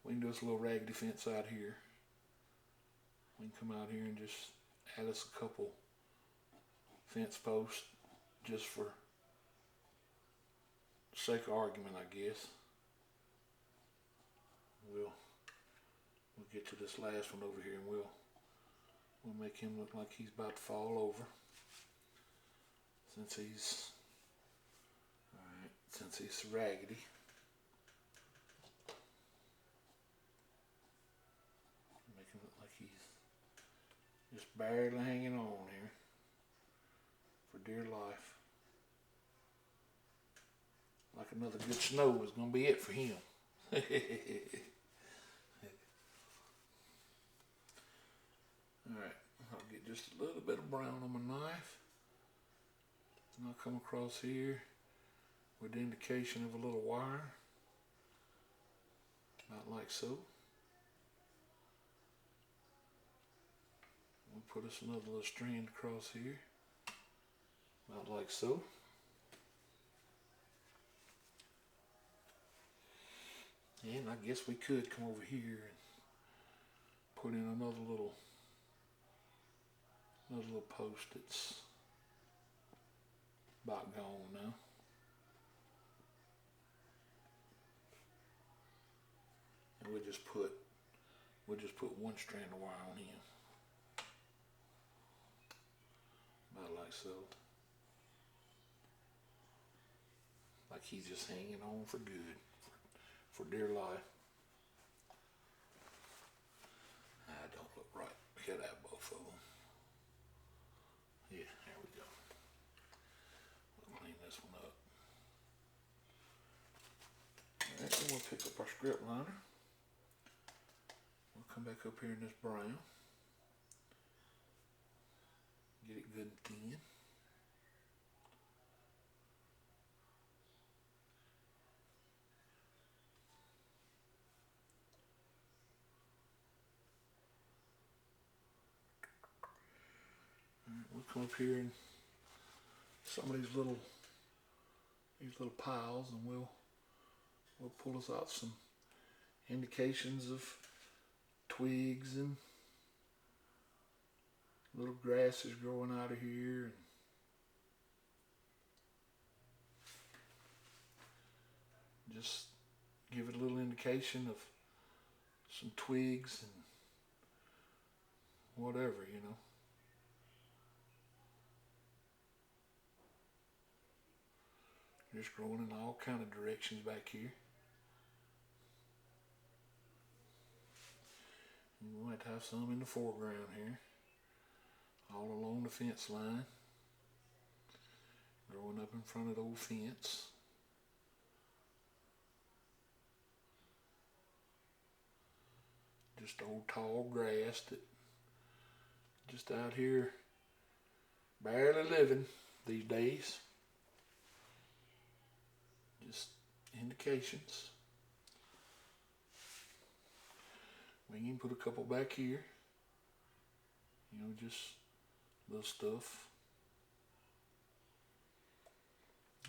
We can do us a little raggedy fence out here. We can come out here and just add us a couple fence posts just for sake of argument, I guess. We'll get to this last one over here and we'll make him look like he's about to fall over. Since he's raggedy. Make him look like he's just barely hanging on here for dear life. Like another good snow is gonna be it for him. Alright, I'll get just a little bit of brown on my knife. And I'll come across here with the indication of a little wire. About like so. We'll put us another little strand across here. About like so. And I guess we could come over here and put in another little post that's about gone now. And we'll just put one strand of wire on him. About like so. Like he's just hanging on for good. For dear life. That don't look right. We gotta have both of them. Yeah, there we go. We'll clean this one up. Alright, then we'll pick up our script liner. We'll come back up here in this brown. Get it good and thin. We'll come up here and some of these little piles, and we'll pull us out some indications of twigs and little grasses growing out of here, and just give it a little indication of some twigs and whatever, you know. Just growing in all kind of directions back here. And we might have some in the foreground here, all along the fence line, growing up in front of the old fence. Just old tall grass that just out here barely living these days. Just indications. We can put a couple back here. You know, just little stuff.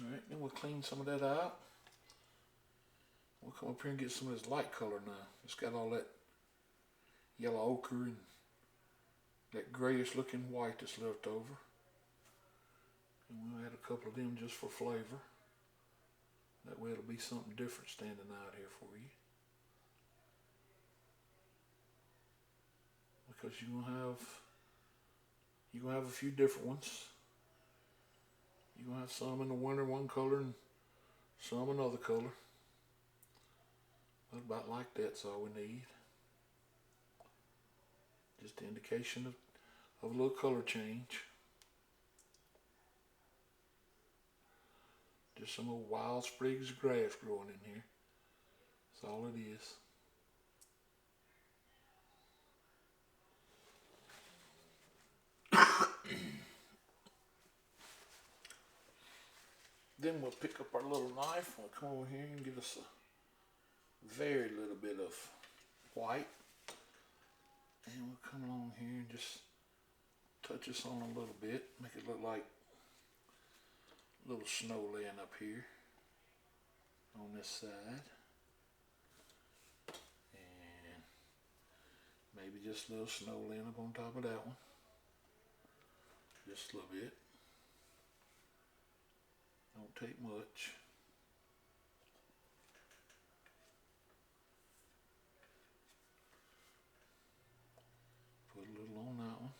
Alright, then we'll clean some of that out. We'll come up here and get some of this light color now. It's got all that yellow ochre and that grayish looking white that's left over. And we'll add a couple of them just for flavor. That way it'll be something different standing out here for you. Because you're gonna have a few different ones. You're gonna have some in the winter one color and some another color. But about like that's all we need. Just an indication of a little color change. Just some old wild sprigs of grass growing in here. That's all it is. Then we'll pick up our little knife. We'll come over here and give us a very little bit of white. And we'll come along here and just touch this on a little bit. Make it look like a little snow laying up here on this side. And maybe just a little snow laying up on top of that one. Just a little bit. Don't take much. Put a little on that one.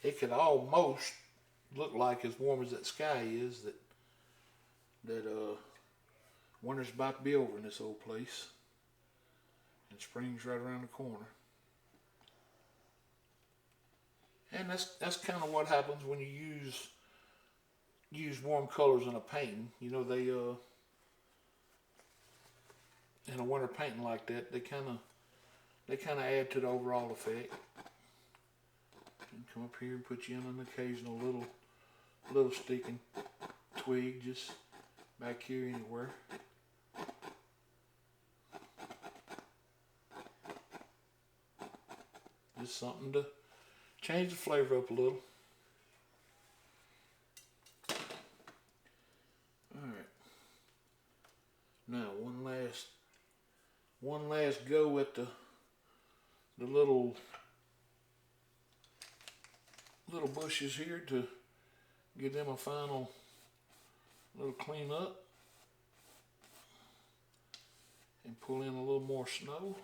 It could almost look like, as warm as that sky is, that winter's about to be over in this old place. And spring's right around the corner. And that's kind of what happens when you use warm colors in a painting. You know, they in a winter painting like that, they kind of add to the overall effect. And come up here and put you in an occasional little sticking twig just back here anywhere. Just something to change the flavor up a little. Alright. Now one last go at the little bushes here to give them a final little clean up. And pull in a little more snow.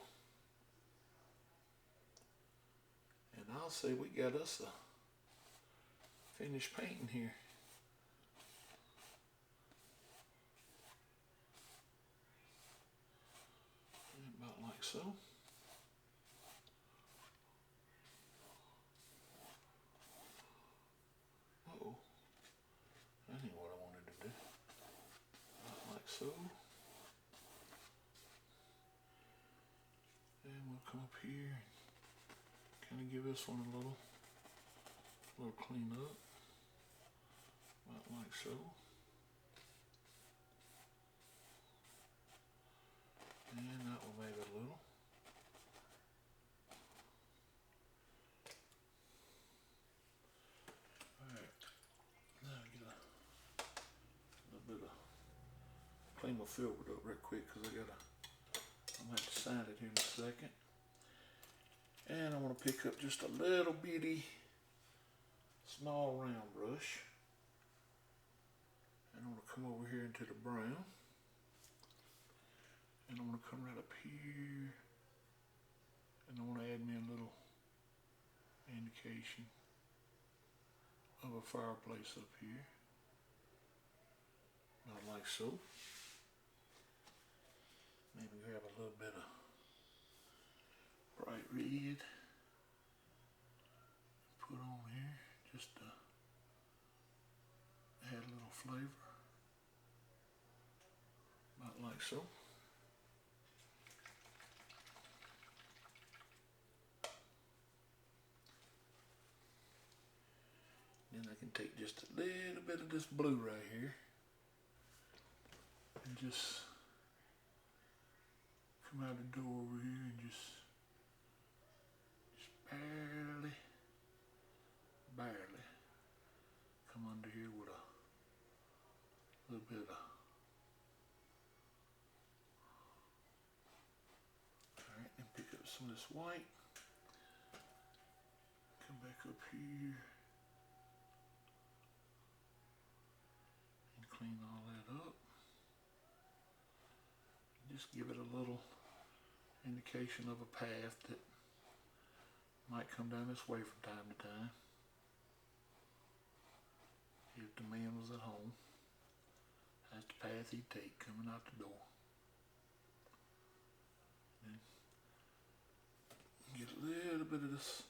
And I'll say we got us a finished painting here. About like so. Uh-oh. That ain't what I wanted to do. About like so. And we'll come up here. Kind of give this one a little clean up, about like so. And that will maybe a little. Alright, now get a little bit of, clean my filbert up real quick because I'm going to have to sign it here in a second. And I'm going want to pick up just a little bitty small round brush. And I'm going to come over here into the brown. And I'm going to come right up here. And I want to add me a little indication of a fireplace up here. Not like so. Maybe we have a little bit of bright red. Put on here just to add a little flavor. About like so. Then I can take just a little bit of this blue right here and just come out the door over here and just barely come under here with a little bit of, alright, and pick up some of this white, come back up here and clean all that up. Just give it a little indication of a path that might come down this way from time to time. If the man was at home, that's the path he'd take coming out the door. And get a little bit of this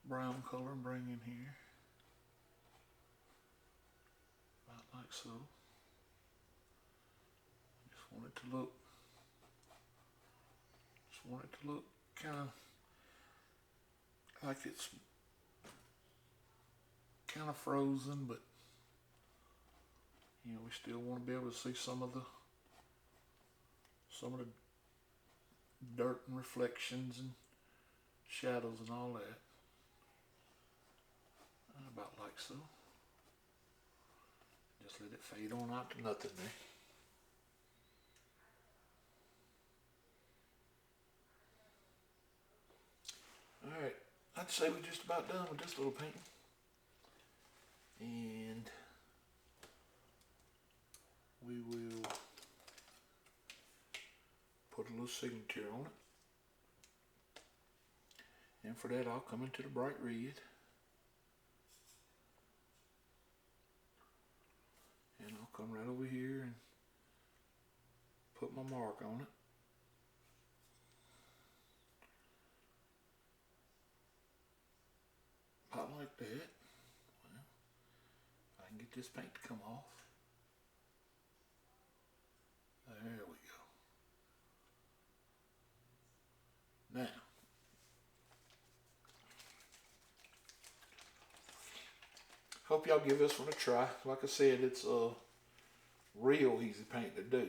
brown color and bring in here. About like so. Just want it to look kind of like it's kind of frozen, but you know, we still want to be able to see some of the dirt and reflections and shadows and all that. About like so. Just let it fade on out to nothing there. Alright, I'd say we're just about done with this little painting. And we will put a little signature on it. And for that I'll come into the bright red. And I'll come right over here and put my mark on it. About like that. Well, if I can get this paint to come off. There we go. Now, hope y'all give this one a try. Like I said, it's a real easy paint to do.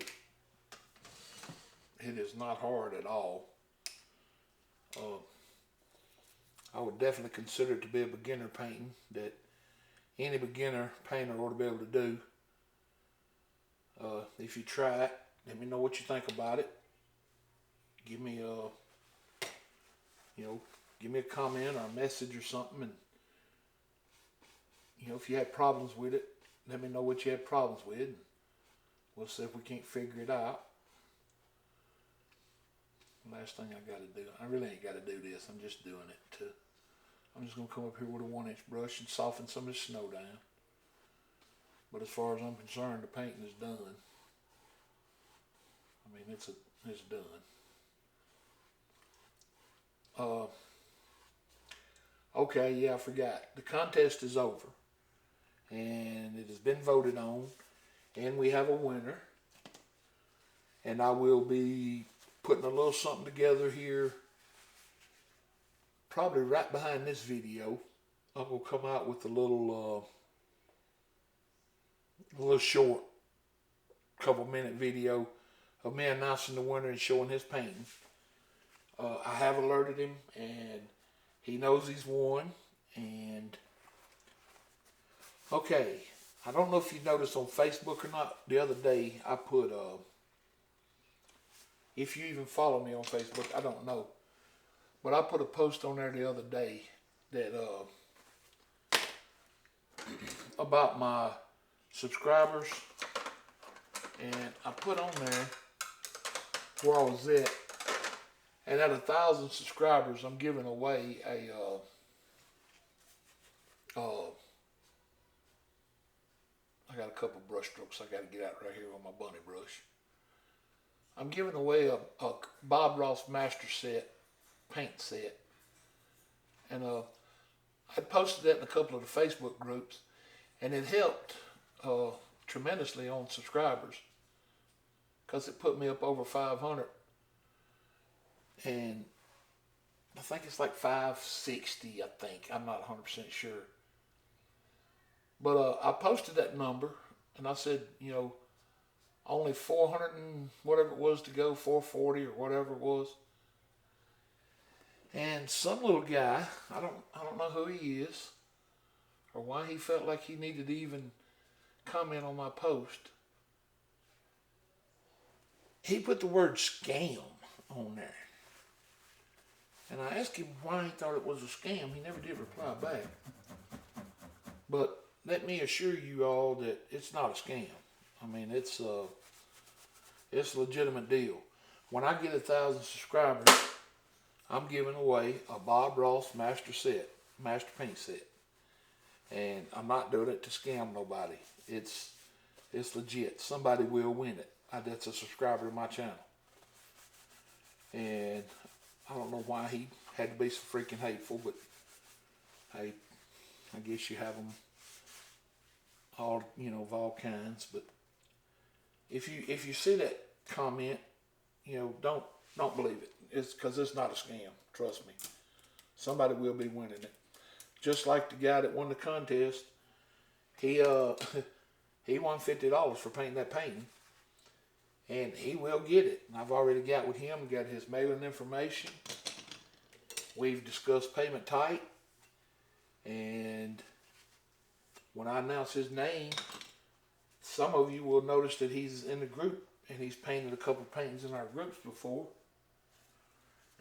It is not hard at all. I would definitely consider it to be a beginner painting that any beginner painter ought to be able to do. If you try it, let me know what you think about it. Give me a, give me a comment or a message or something, and if you had problems with it, let me know what you had problems with, and we'll see if we can't figure it out. Last thing I got to do, I really ain't got to do this. I'm just doing it to. I'm just gonna come up here with a 1-inch brush and soften some of the snow down. But as far as I'm concerned, the painting is done. I mean, it's done. Okay, yeah, I forgot. The contest is over, and it has been voted on, and we have a winner. And I will be putting a little something together here, probably right behind this video. I'm gonna come out with a little short, couple-minute video of me announcing the winner and showing his painting. I have alerted him, and he knows he's won. And okay, I don't know if you noticed on Facebook or not. The other day, I put if you even follow me on Facebook, I don't know. But I put a post on there the other day that about my subscribers, and I put on there where I was at, and at 1,000 subscribers, I'm giving away a I got a couple brush strokes I got to get out right here on my bunny brush. I'm giving away a Bob Ross Master Set paint set, and I posted that in a couple of the Facebook groups, and it helped tremendously on subscribers because it put me up over 500, and I think it's like 560. I think, I'm not 100% sure. But I posted that number, and I said, you know, only 400 and whatever it was to go, 440 or whatever it was. And some little guy, I don't know who he is, or why he felt like he needed to even comment on my post. He put the word scam on there. And I asked him why he thought it was a scam. He never did reply back. But let me assure you all that it's not a scam. I mean, it's a legitimate deal. When I get 1,000 subscribers, I'm giving away a Bob Ross Master Paint Set. And I'm not doing it to scam nobody. It's legit. Somebody will win it. That's a subscriber to my channel. And I don't know why he had to be so freaking hateful, but hey, I guess you have them all, you know, of all kinds. But if you see that comment, you know, don't believe it. It's because it's not a scam. Trust me. Somebody will be winning it. Just like the guy that won the contest, he won $50 for painting that painting, and he will get it. And I've already got with him, got his mailing information. We've discussed payment type, and when I announce his name, some of you will notice that he's in the group, and he's painted a couple paintings in our groups before.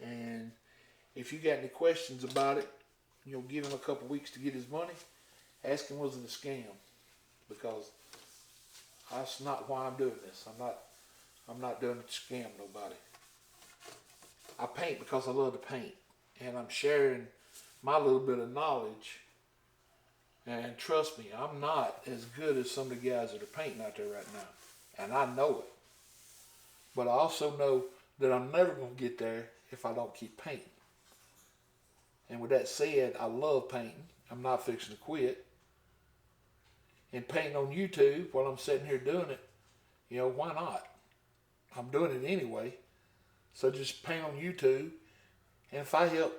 And if you got any questions about it, you know, give him a couple weeks to get his money. Ask him, was it a scam? Because that's not why I'm doing this. I'm not doing it to scam nobody. I paint because I love to paint, and I'm sharing my little bit of knowledge. And trust me, I'm not as good as some of the guys that are painting out there right now, and I know it. But I also know that I'm never going to get there if I don't keep painting. And with that said, I love painting. I'm not fixing to quit. And painting on YouTube while I'm sitting here doing it, you know, why not? I'm doing it anyway. So just paint on YouTube. And if I help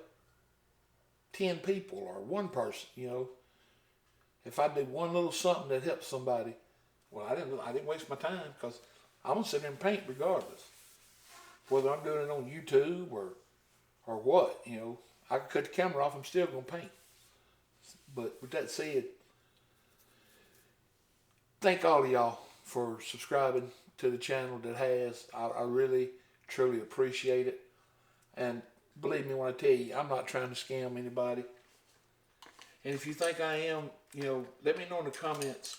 10 people or one person, you know, if I do one little something that helps somebody, well, I didn't waste my time, because I'm going to sit there and paint regardless. Whether I'm doing it on YouTube or what, you know. I can cut the camera off, I'm still going to paint. But with that said, thank all of y'all for subscribing to the channel that has. I really, truly appreciate it. And believe me when I tell you, I'm not trying to scam anybody. And if you think I am, you know, let me know in the comments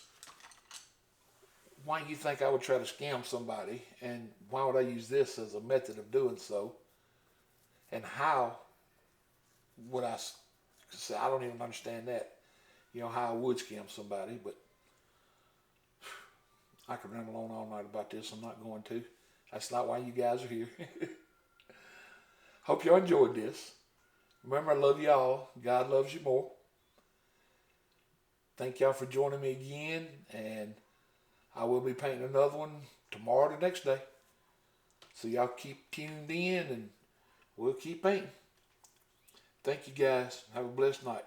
why you think I would try to scam somebody, and why would I use this as a method of doing so, and how would I say, I don't even understand that, you know, how I would scam somebody. But I could ramble on all night about this. I'm not going to. That's not why you guys are here. Hope y'all enjoyed this. Remember, I love y'all. God loves you more. Thank y'all for joining me again, and I will be painting another one tomorrow or the next day. So y'all keep tuned in, and we'll keep painting. Thank you guys. Have a blessed night.